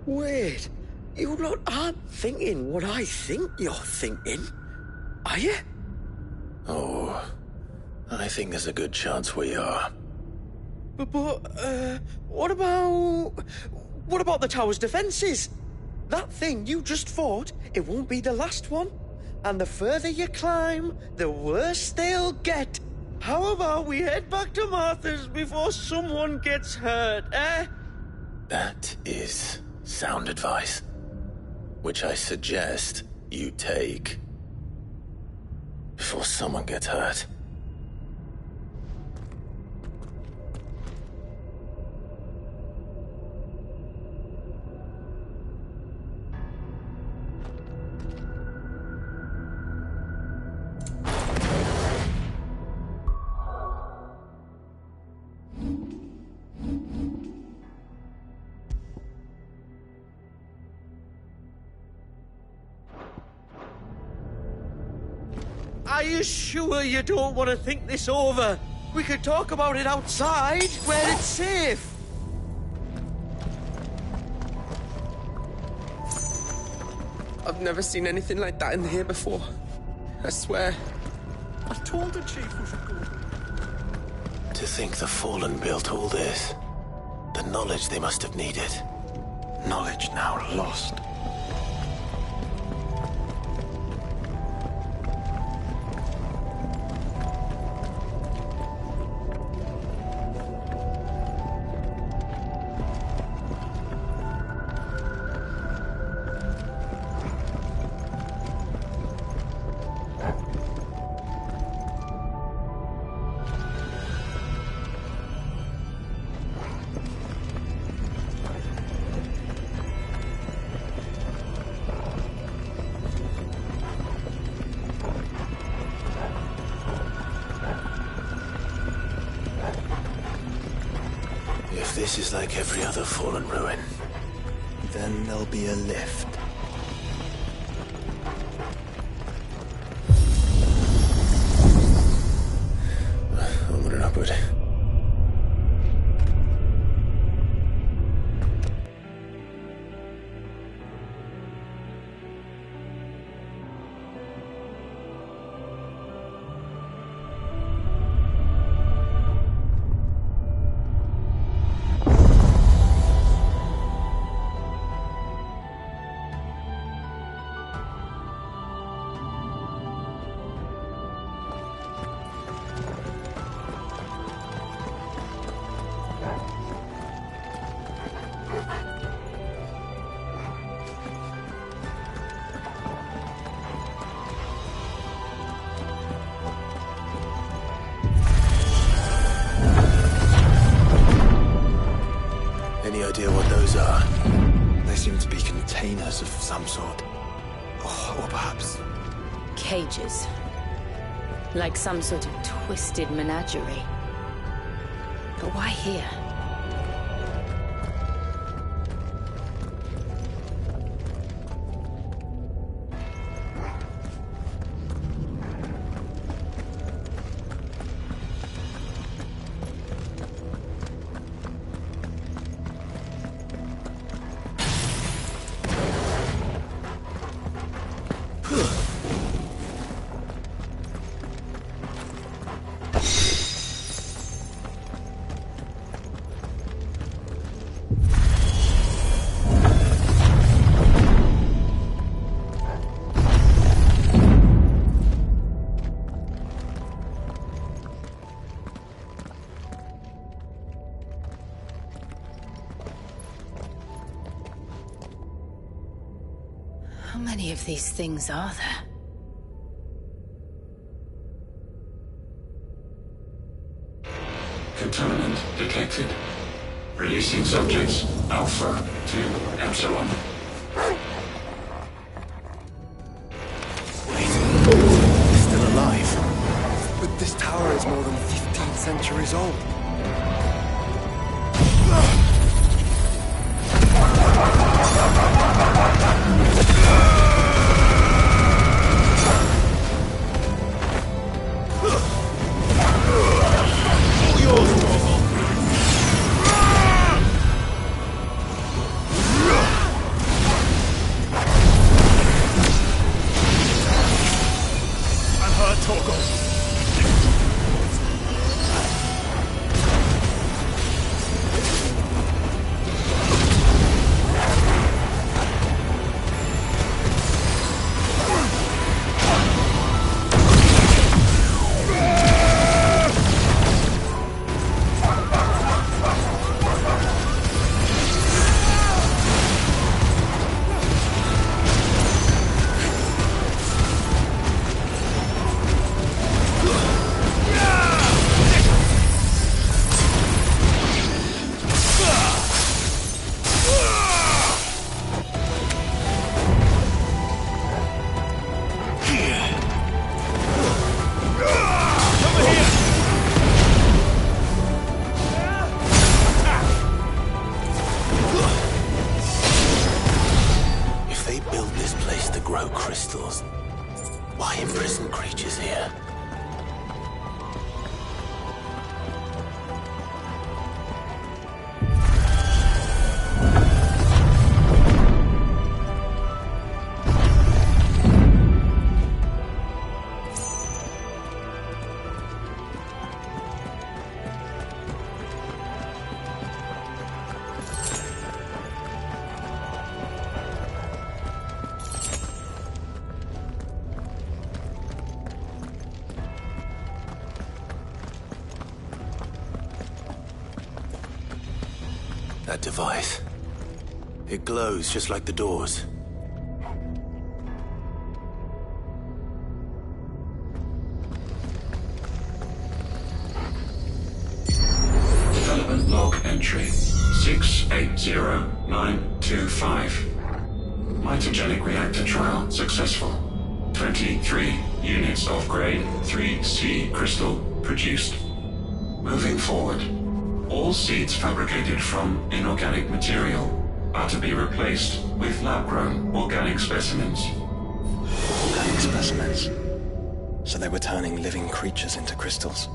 Wait, you lot aren't thinking what I think you're thinking, are you? Oh, I think there's a good chance we are. But, what about the tower's defenses? That thing you just fought, it won't be the last one. And the further you climb, the worse they'll get. How about we head back to Martha's before someone gets hurt, eh? That is sound advice, which I suggest you take before someone gets hurt. Are you sure you don't want to think this over? We could talk about it outside, where it's safe. I've never seen anything like that in here before. I swear. I told the chief we should go. To think the Fallen built all this. The knowledge they must have needed. Knowledge now lost. This is like every other fallen ruin. Then there'll be a lift. Onward and upward. Any idea what those are? They seem to be containers of some sort. Or perhaps... Cages. Like some sort of twisted menagerie. But why here? How many of these things are there? Contaminant detected. Releasing subjects Alpha to Epsilon. Still alive. But this tower is more than 15 centuries old. That device. It glows just like the doors. Development log entry 680925. Mitogenic reactor trial successful. 23 units of grade 3C crystal produced. Moving forward. All seeds fabricated from inorganic material are to be replaced with lab-grown organic specimens. Organic specimens. So they were turning living creatures into crystals.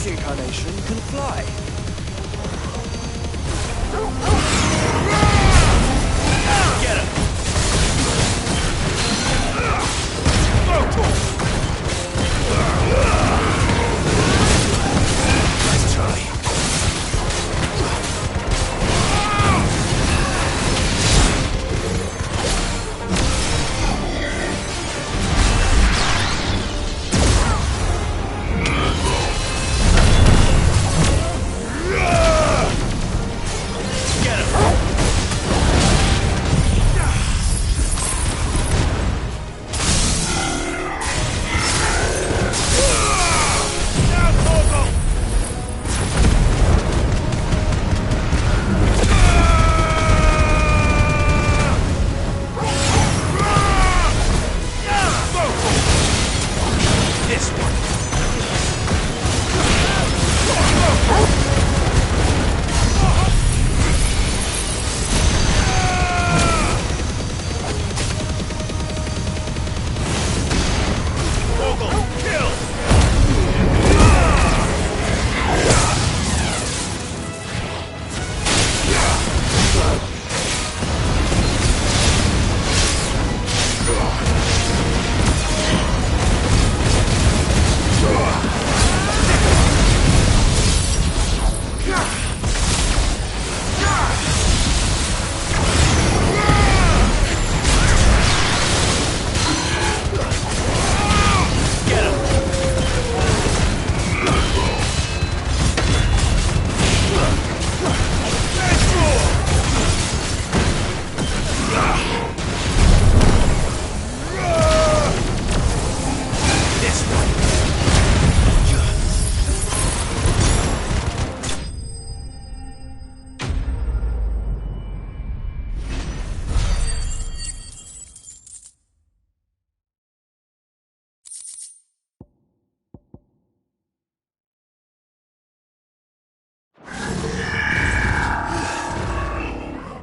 This incarnation can fly. Get him! Nice try.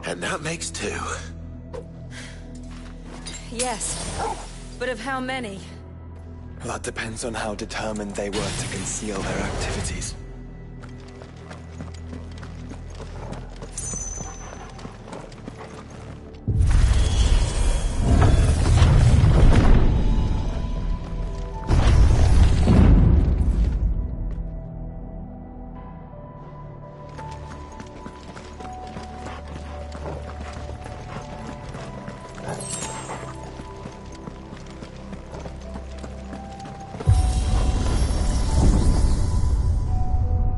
And that makes 2. Yes, but of how many? That depends on how determined they were to conceal their activities.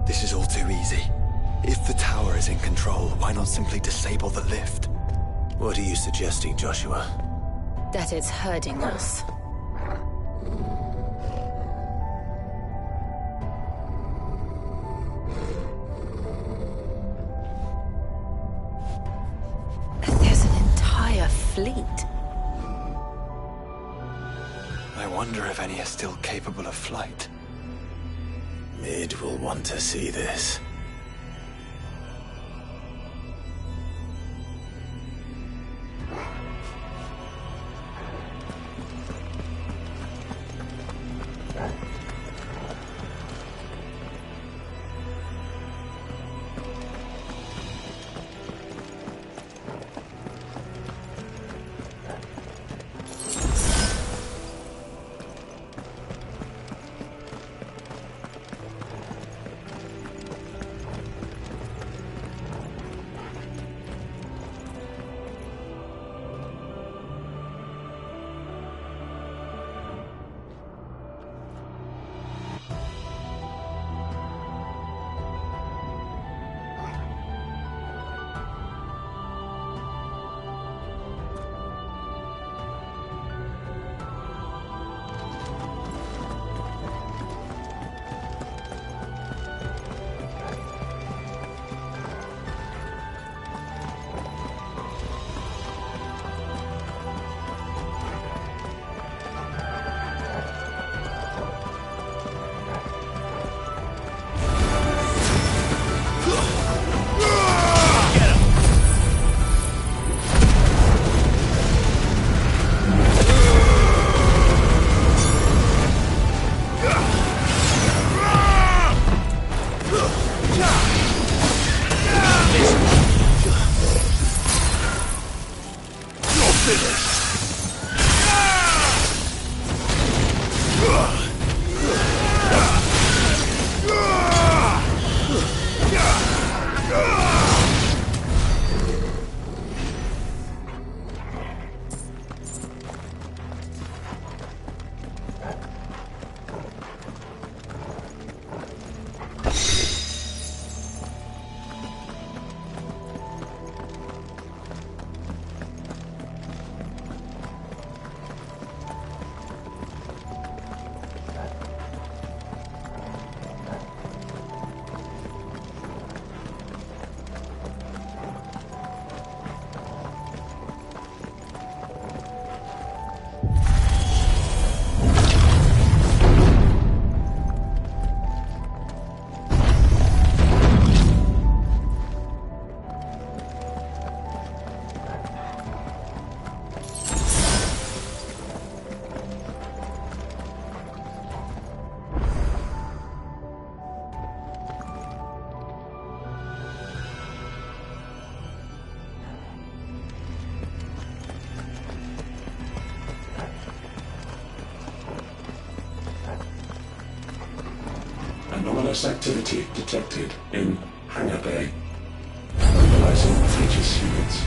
This is all too easy. If the tower is in control, why not simply disable the lift? What are you suggesting, Joshua? That it's hurting us. There's an entire fleet. I wonder if any are still capable of flight. Mid will want to see this. Anomalous activity detected in Hangar Bay. Mobilizing Aegis units.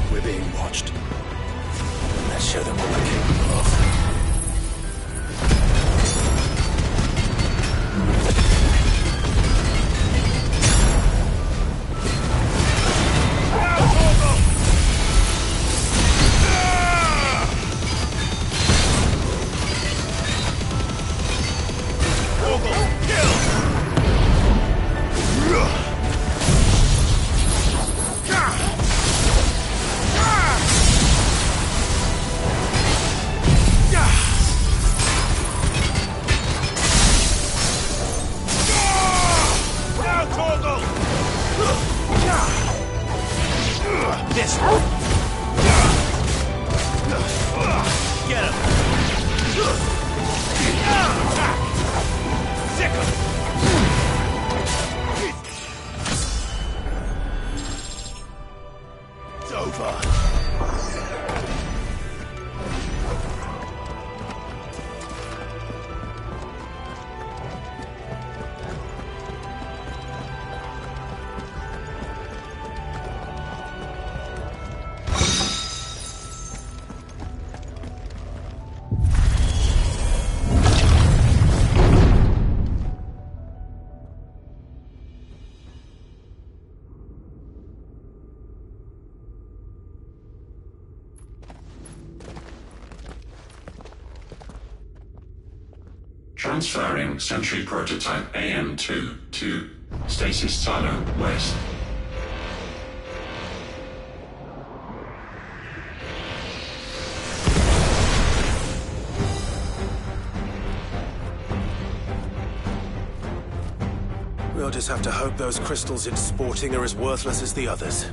We're being watched. Let's show them what we're capable of. Transferring Sentry Prototype AM2 to Stasis Silo West. We'll just have to hope those crystals it's sporting are as worthless as the others.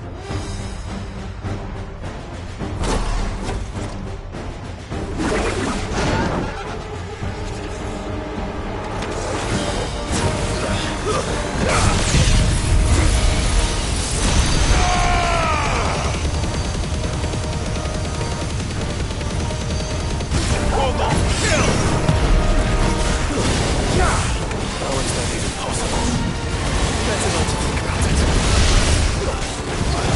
Better not to think about it.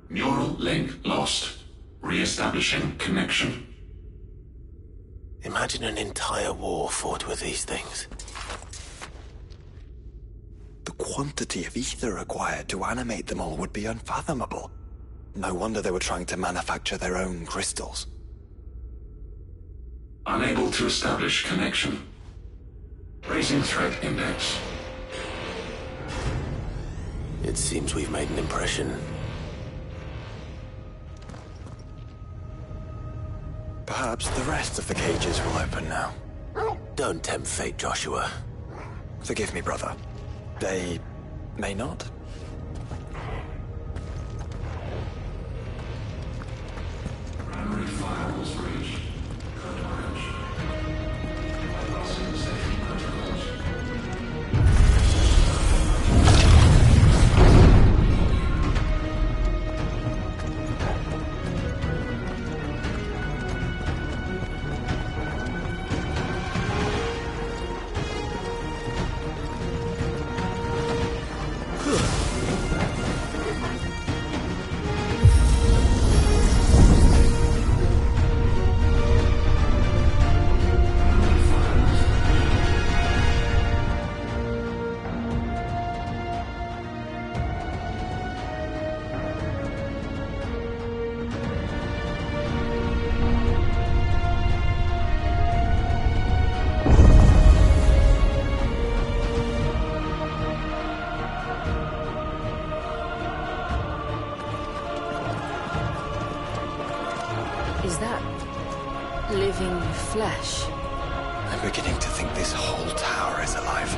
Neural link lost. Re-establishing connection. Imagine an entire war fought with these things. The quantity of ether required to animate them all would be unfathomable. No wonder they were trying to manufacture their own crystals. Unable to establish connection. Raising threat index. It seems we've made an impression. Perhaps the rest of the cages will open now. Don't tempt fate, Joshua. Forgive me, brother. They may not. Primary firewalls breached. Code orange. Bypassing safety protocols. Is that living flesh? I'm beginning to think this whole tower is alive.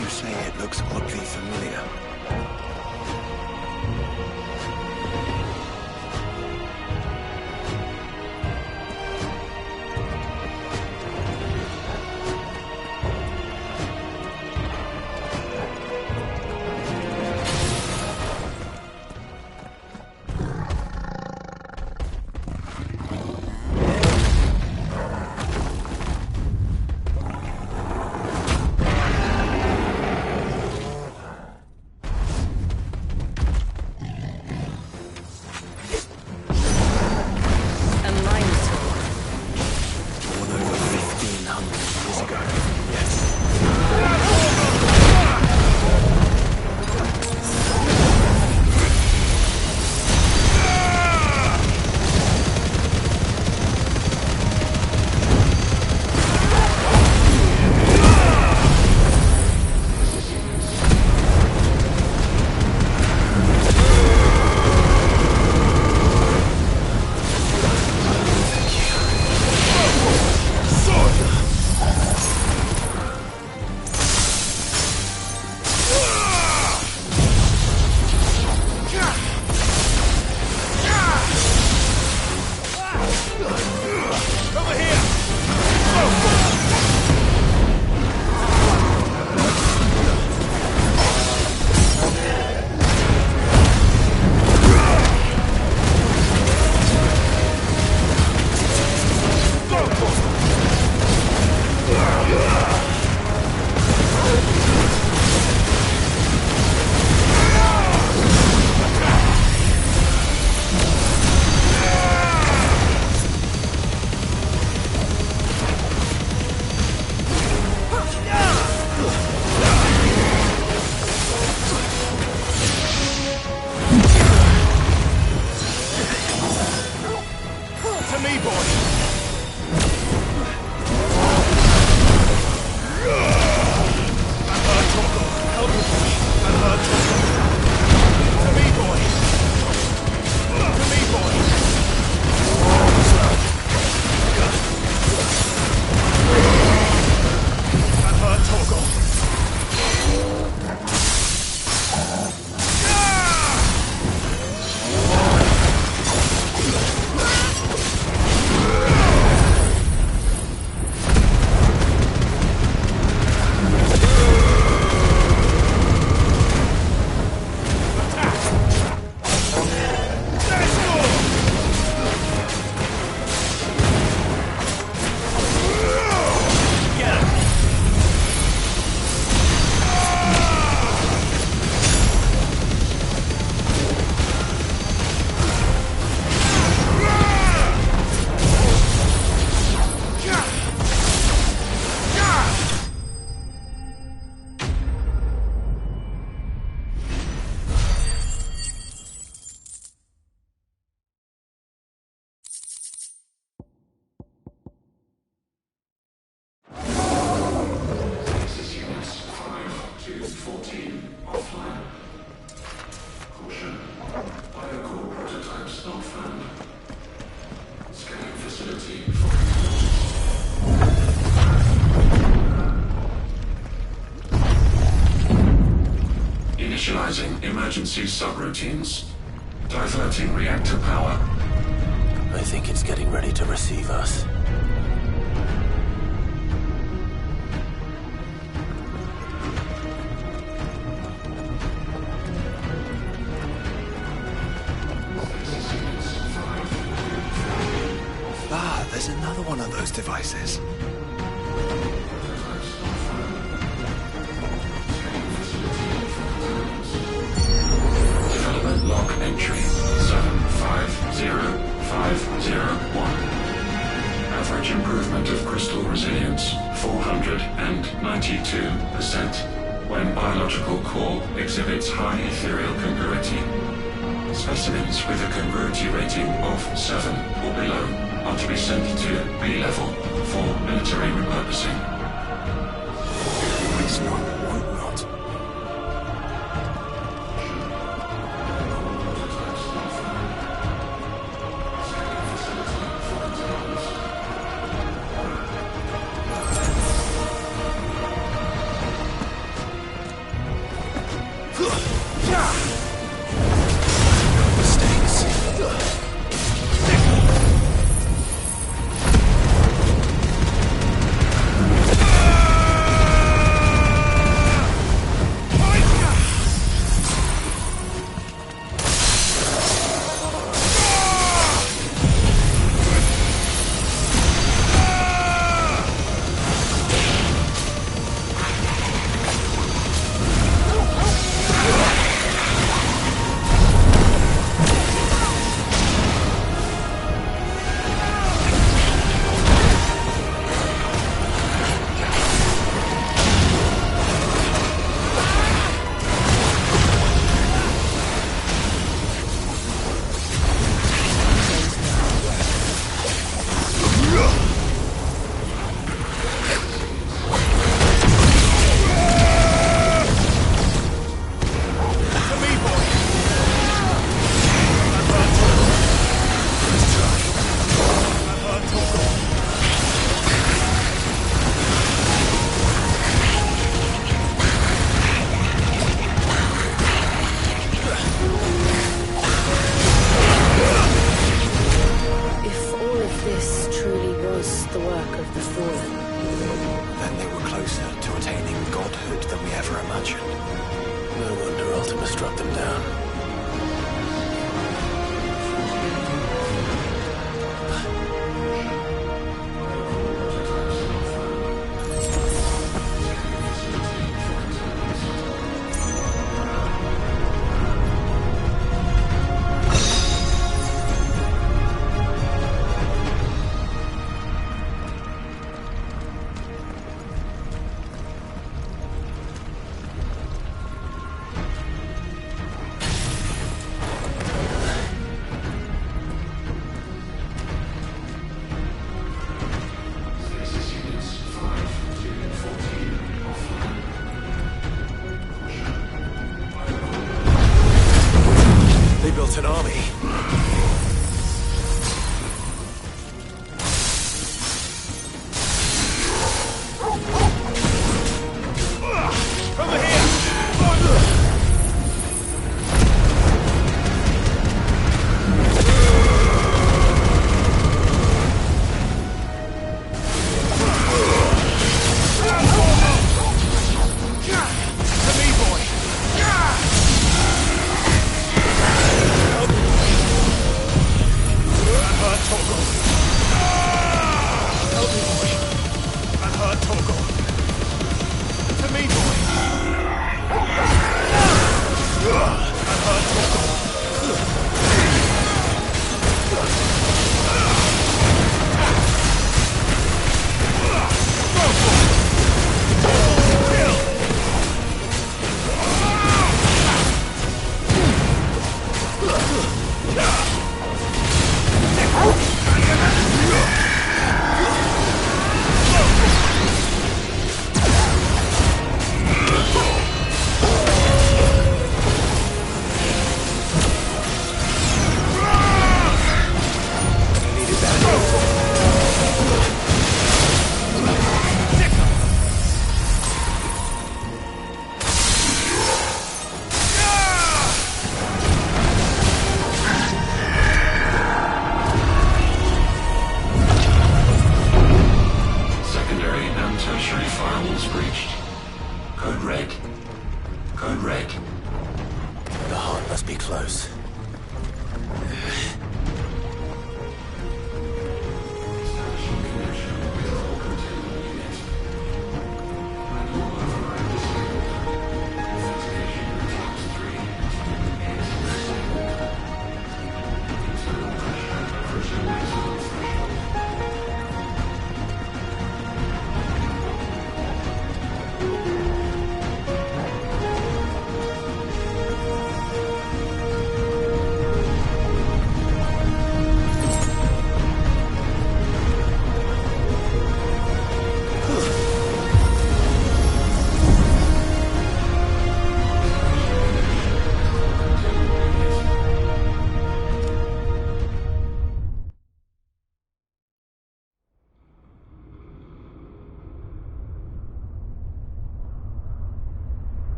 you say it looks oddly familiar. Initializing emergency subroutines. Diverting reactor power. I think it's getting ready to receive us. Ah, there's another one of those devices. Development log entry 750501. Average improvement of crystal resilience 492%. When biological core exhibits high ethereal congruity. Specimens with a congruity rating of 7 or below are to be sent to B level for military repurposing. It's not, won't not.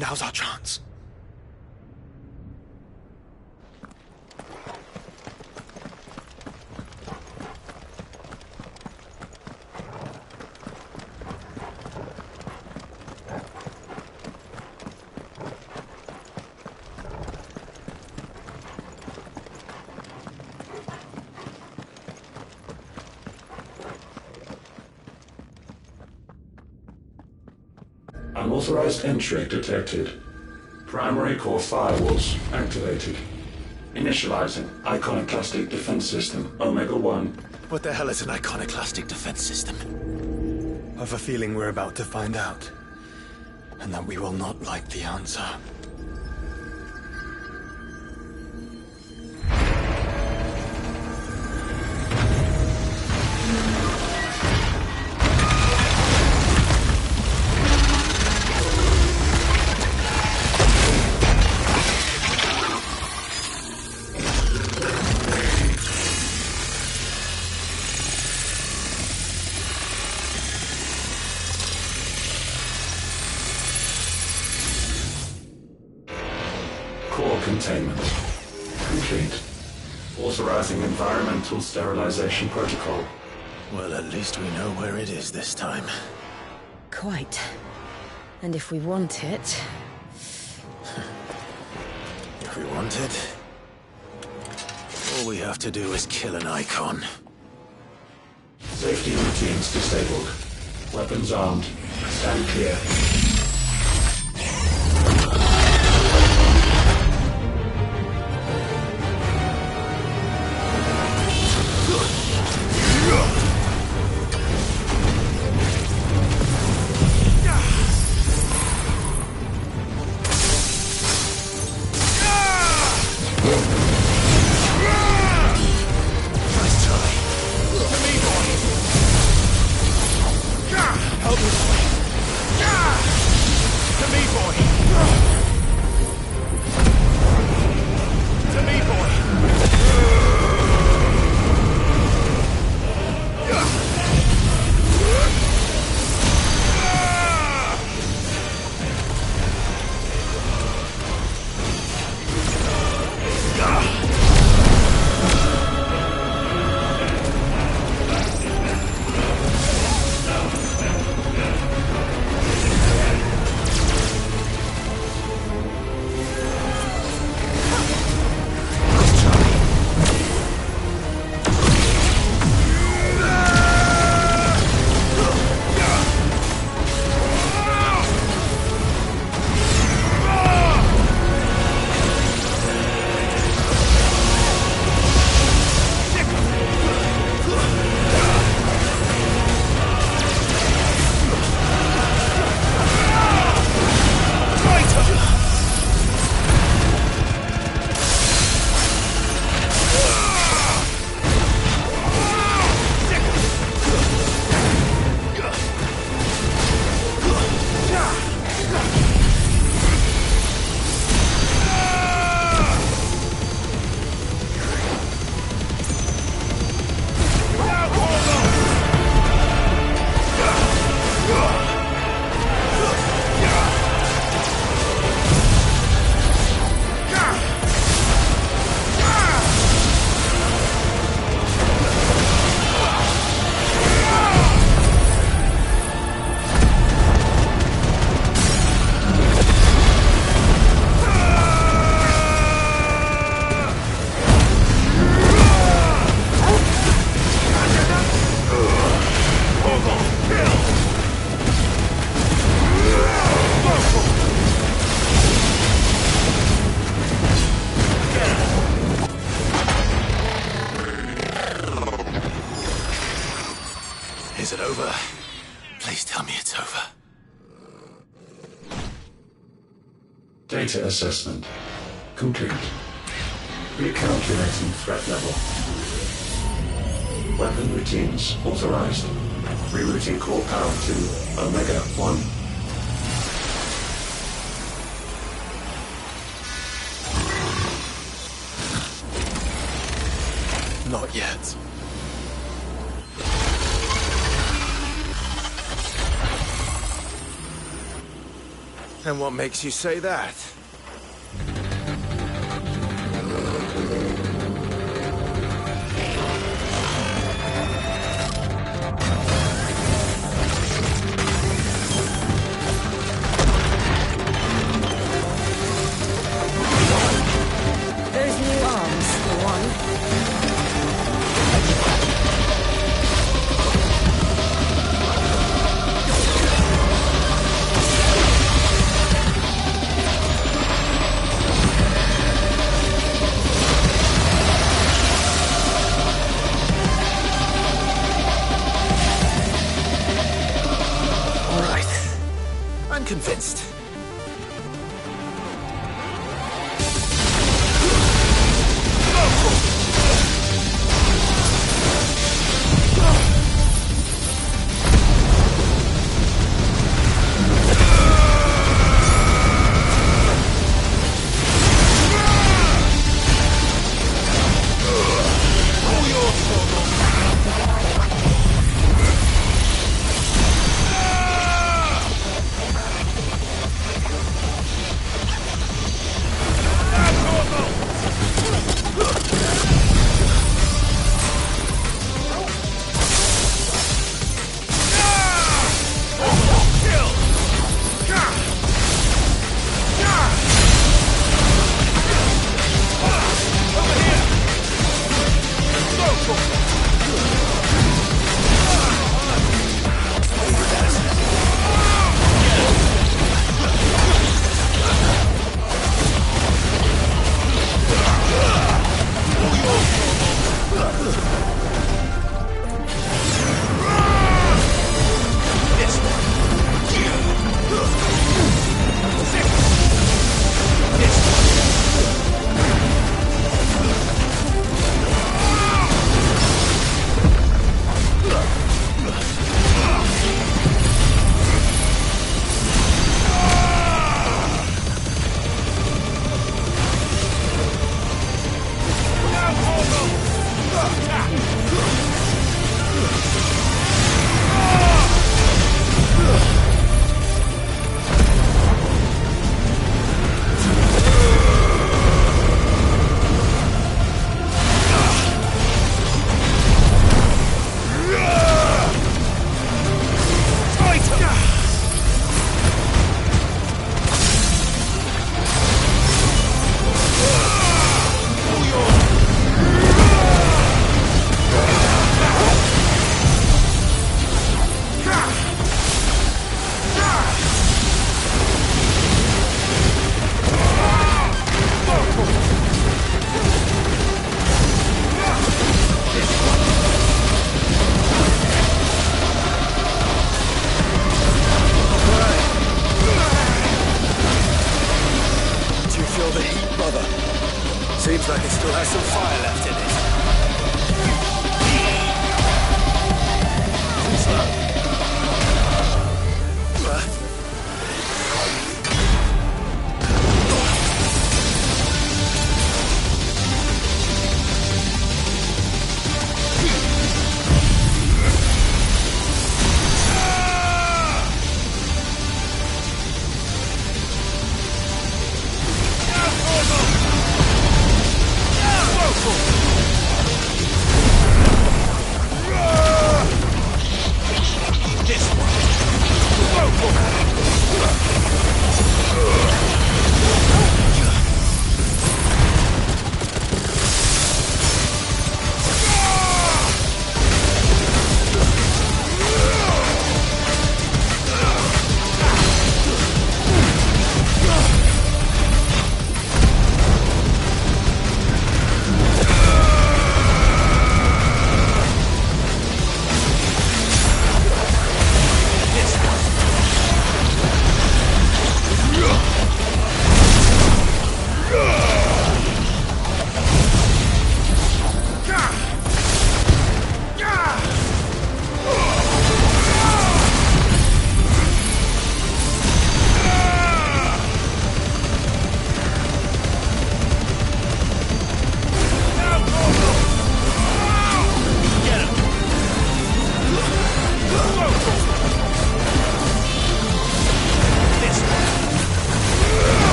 Now's our chance. Unauthorized entry detected. Primary core firewalls activated. Initializing iconoclastic defense system Omega-1. What the hell is an iconoclastic defense system? I've a feeling we're about to find out. And that we will not like the answer. Containment complete. Authorizing environmental sterilization protocol. Well, at least we know where it is this time. Quite. And if we want it... If we want it, all we have to do is kill an icon. Safety routines disabled. Weapons armed. Stand clear. Is it over? Please tell me it's over. Data assessment complete. Recalculating threat level. Weapon routines authorized. Rerouting core power to Omega-1. Not yet. And what makes you say that? Those new arms, for one.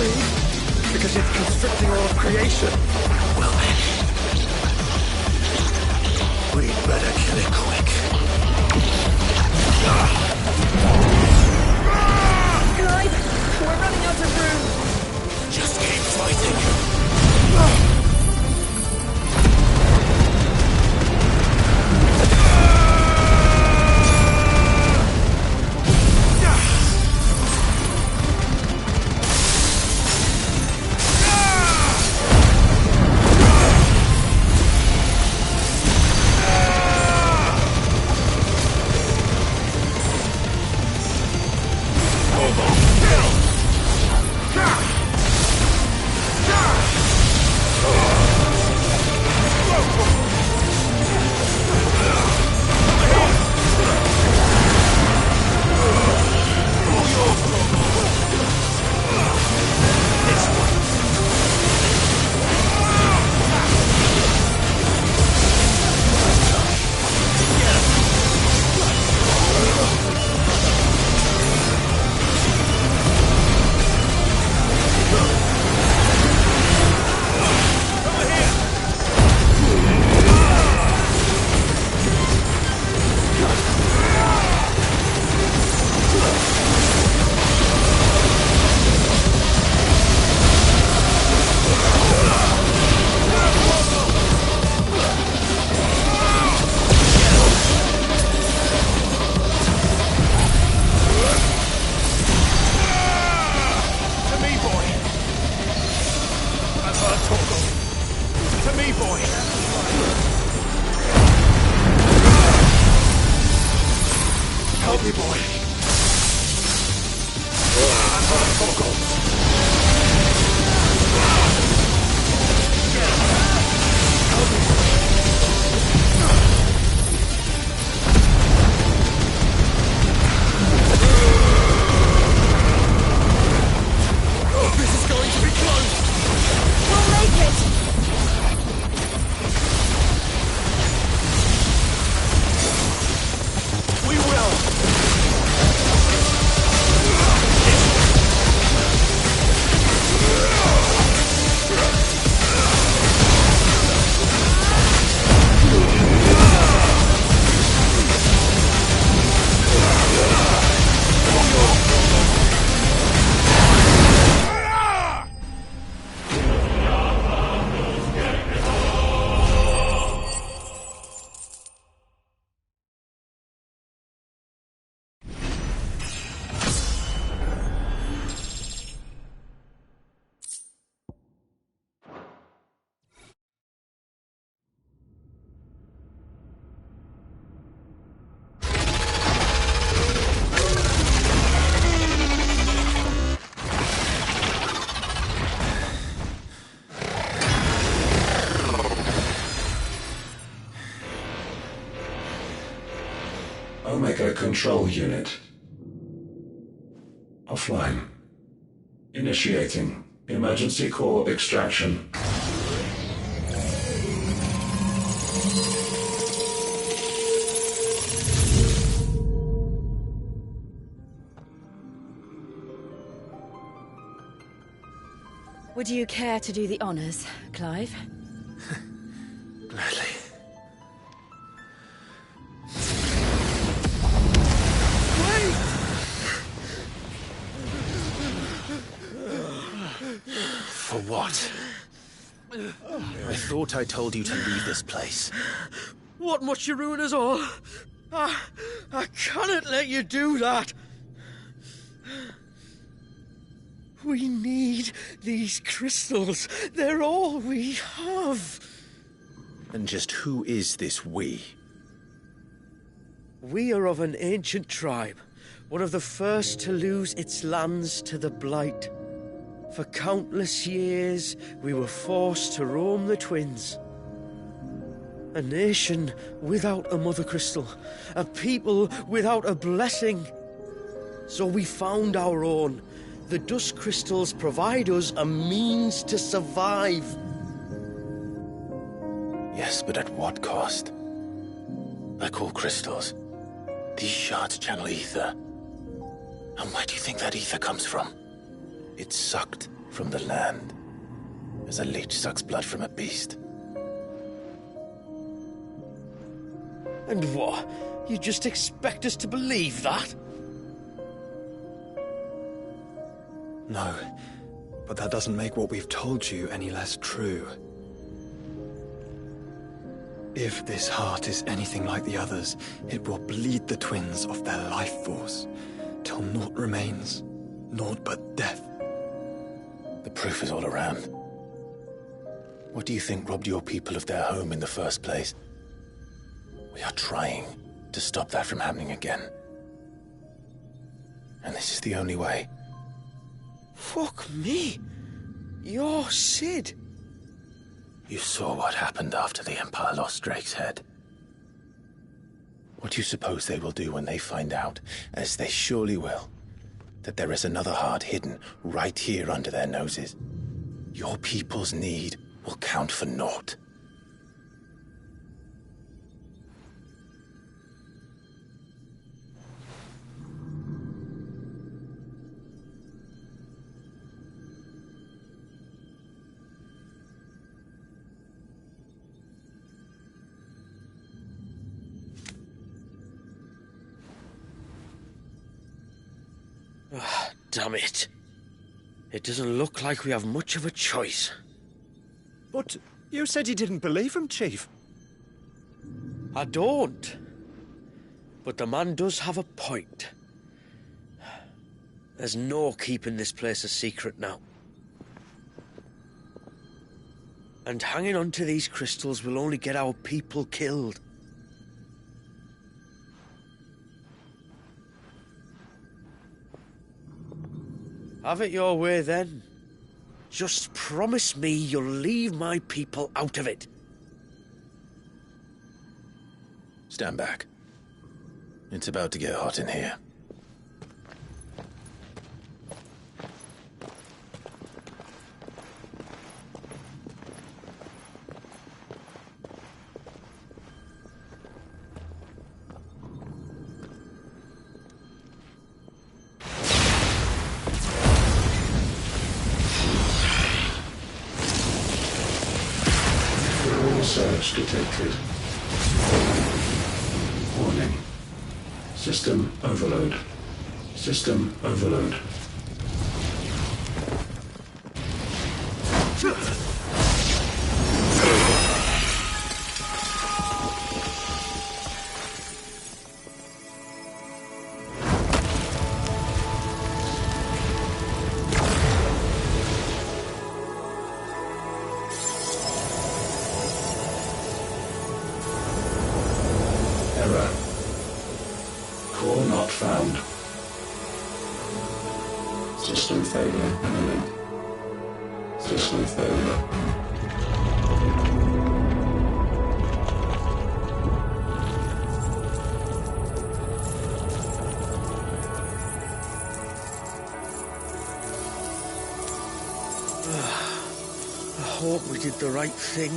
Because it's constricting all of creation. Well then, we'd better kill it quick. Clive, we're running out of room. Just keep fighting. Omega Control Unit. Offline. Initiating emergency core extraction. Would you care to do the honors, Clive? Gladly. For what? I thought I told you to leave this place. What must you ruin us all? I cannot let you do that. We need these crystals. They're all we have. And just who is this we? We are of an ancient tribe, one of the first to lose its lands to the Blight. For countless years, we were forced to roam the Twins. A nation without a mother crystal, a people without a blessing. So we found our own. The dust crystals provide us a means to survive. Yes, but at what cost? Like all crystals, these shards channel ether. And where do you think that ether comes from? It's sucked from the land, as a leech sucks blood from a beast. And what? You just expect us to believe that? No, but that doesn't make what we've told you any less true. If this heart is anything like the others, it will bleed the twins of their life force, till naught remains, naught but death. The proof is all around. What do you think robbed your people of their home in the first place? We are trying to stop that from happening again. And this is the only way. Fuck me. You're Sid. You saw what happened after the Empire lost Drake's head. What do you suppose they will do when they find out, as they surely will, that there is another heart hidden right here under their noses? Your people's need will count for naught. Damn it. It doesn't look like we have much of a choice. But you said you didn't believe him, Chief. I don't. But the man does have a point. There's no keeping this place a secret now. And hanging on to these crystals will only get our people killed. Have it your way, then. Just promise me you'll leave my people out of it. Stand back. It's about to get hot in here. Surge detected. Warning. System overload. System overload. Error. Core not found. System failure imminent. System failure. I hope we did the right thing.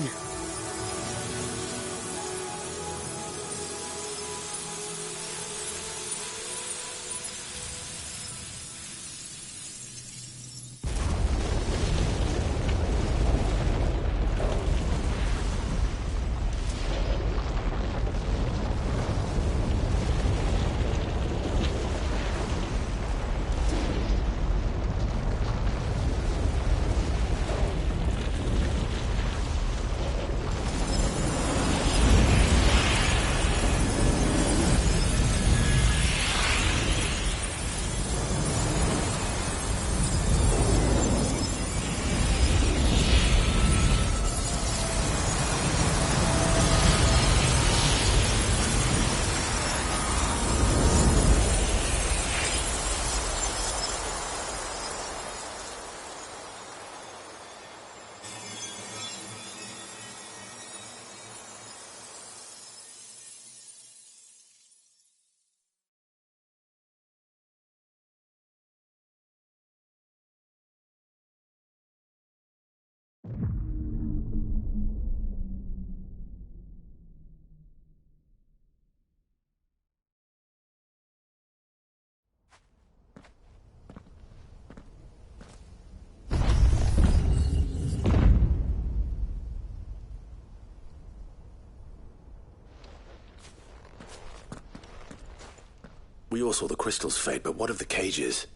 We all saw the crystal's fate, but what of the cages?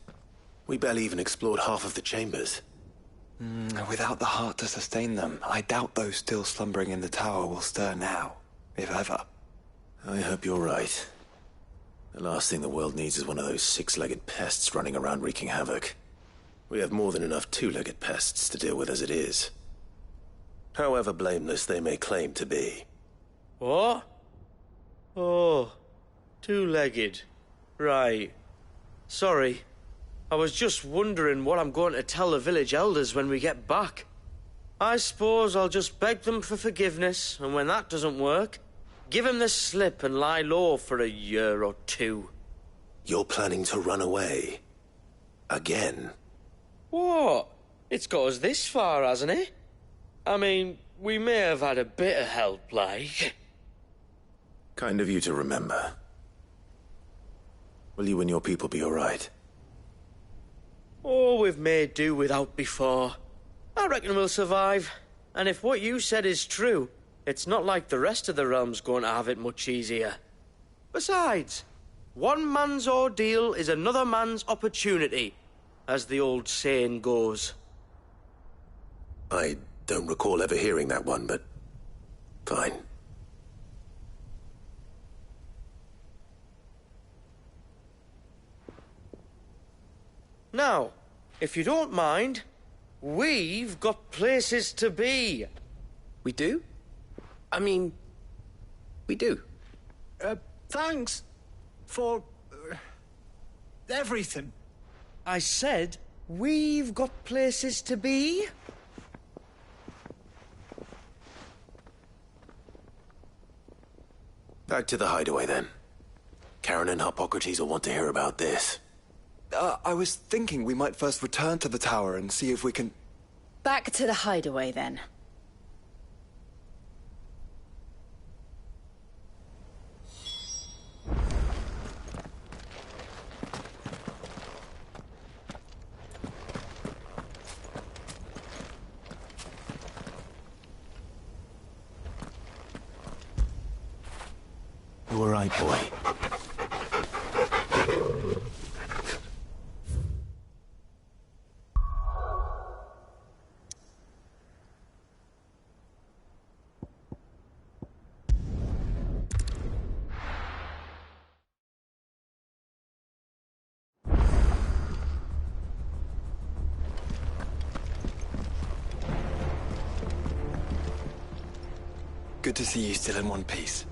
We barely even explored half of the chambers. Without the heart to sustain them, I doubt those still slumbering in the tower will stir now, if ever. I hope you're right. The last thing the world needs is one of those six-legged pests running around wreaking havoc. We have more than enough two-legged pests to deal with as it is. However blameless they may claim to be. What? Oh, two-legged. Right. Sorry. I was just wondering what I'm going to tell the village elders when we get back. I suppose I'll just beg them for forgiveness, and when that doesn't work, give them the slip and lie low for a year or two. You're planning to run away? Again? What? It's got us this far, hasn't it? I mean, we may have had a bit of help, like. Kind of you to remember. Will you and your people be all right? Oh, we've made do without before. I reckon we'll survive. And if what you said is true, it's not like the rest of the realm's going to have it much easier. Besides, one man's ordeal is another man's opportunity, as the old saying goes. I don't recall ever hearing that one, but fine. Now, if you don't mind, we've got places to be. We do? I mean, we do. Thanks for everything. I said we've got places to be. Back to the hideaway, then. Karen and Hippocrates will want to hear about this. I was thinking we might first return to the tower and see if we can... Back to the hideaway, then. You all right, boy? Good to see you still in one piece.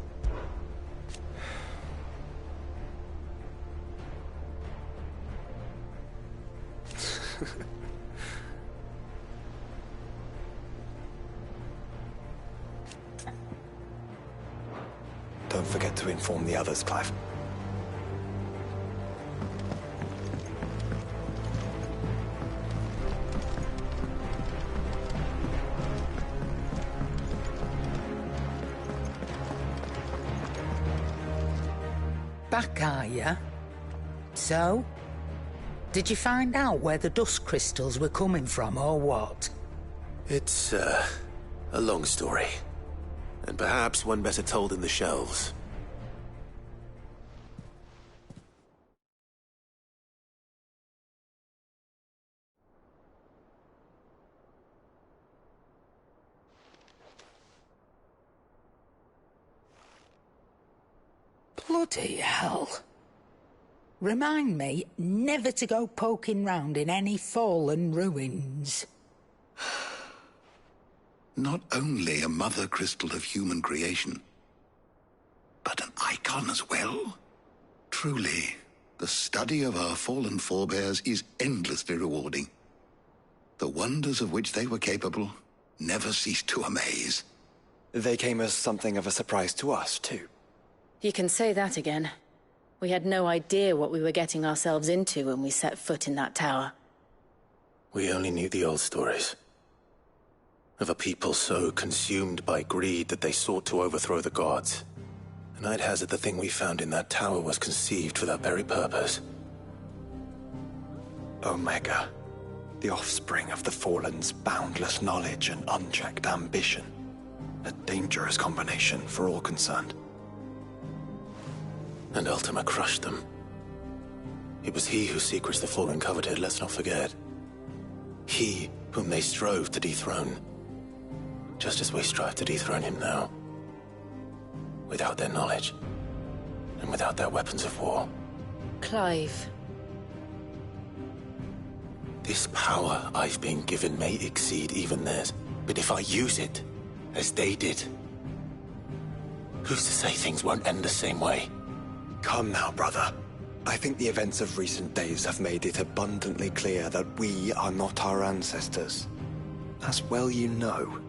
Don't forget to inform the others, Clive. Back, are ya? So? Did you find out where the dust crystals were coming from, or what? It's, a long story. And perhaps one better told in the shelves. Bloody hell. Remind me never to go poking round in any fallen ruins. Not only a mother crystal of human creation, but an icon as well. Truly, the study of our fallen forebears is endlessly rewarding. The wonders of which they were capable never cease to amaze. They came as something of a surprise to us, too. You can say that again. We had no idea what we were getting ourselves into when we set foot in that tower. We only knew the old stories. Of a people so consumed by greed that they sought to overthrow the gods. And I'd hazard the thing we found in that tower was conceived for that very purpose. Omega, the offspring of the Fallen's boundless knowledge and unchecked ambition. A dangerous combination for all concerned. And Ultima crushed them. It was he whose secrets the Fallen coveted, let's not forget. He whom they strove to dethrone. Just as we strive to dethrone him now. Without their knowledge. And without their weapons of war. Clive. This power I've been given may exceed even theirs. But if I use it, as they did, who's to say things won't end the same way? Come now, brother. I think the events of recent days have made it abundantly clear that we are not our ancestors. As well you know.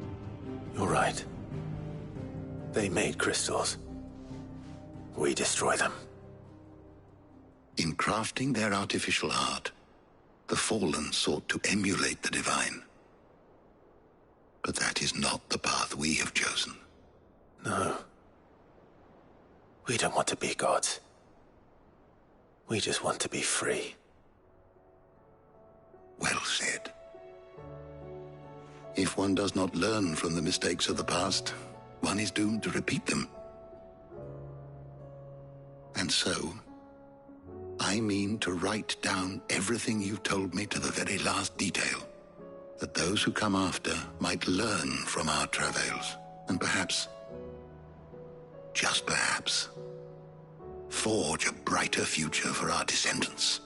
You're right. They made crystals. We destroy them. In crafting their artificial art, the Fallen sought to emulate the divine. But that is not the path we have chosen. No. We don't want to be gods. We just want to be free. Well said. If one does not learn from the mistakes of the past, one is doomed to repeat them. And so, I mean to write down everything you told me to the very last detail, that those who come after might learn from our travails, and perhaps, just perhaps, forge a brighter future for our descendants.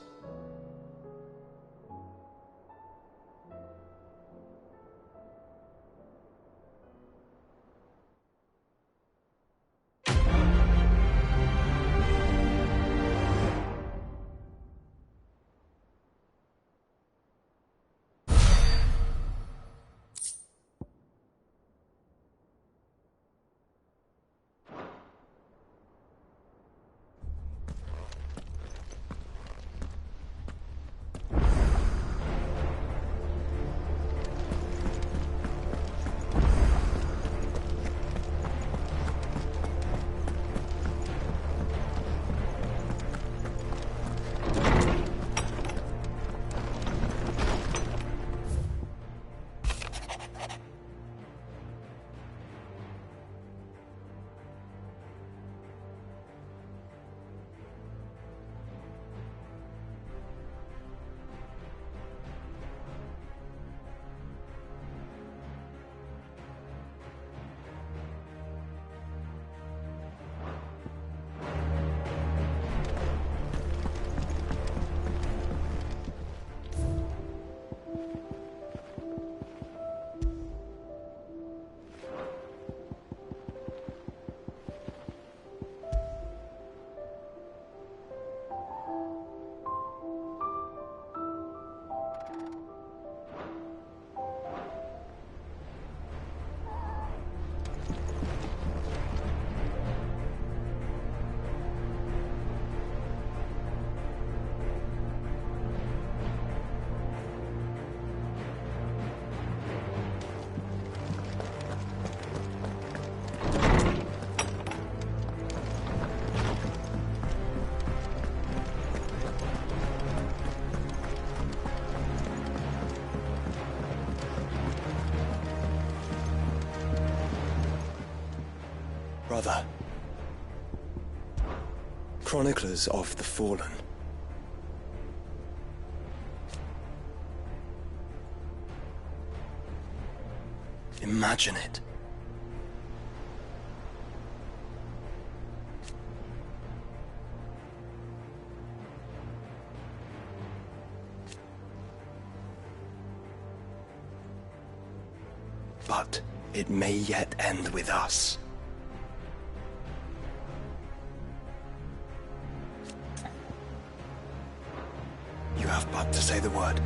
Brother. Chroniclers of the Fallen. Imagine it. But it may yet end with us. You have but to say the word.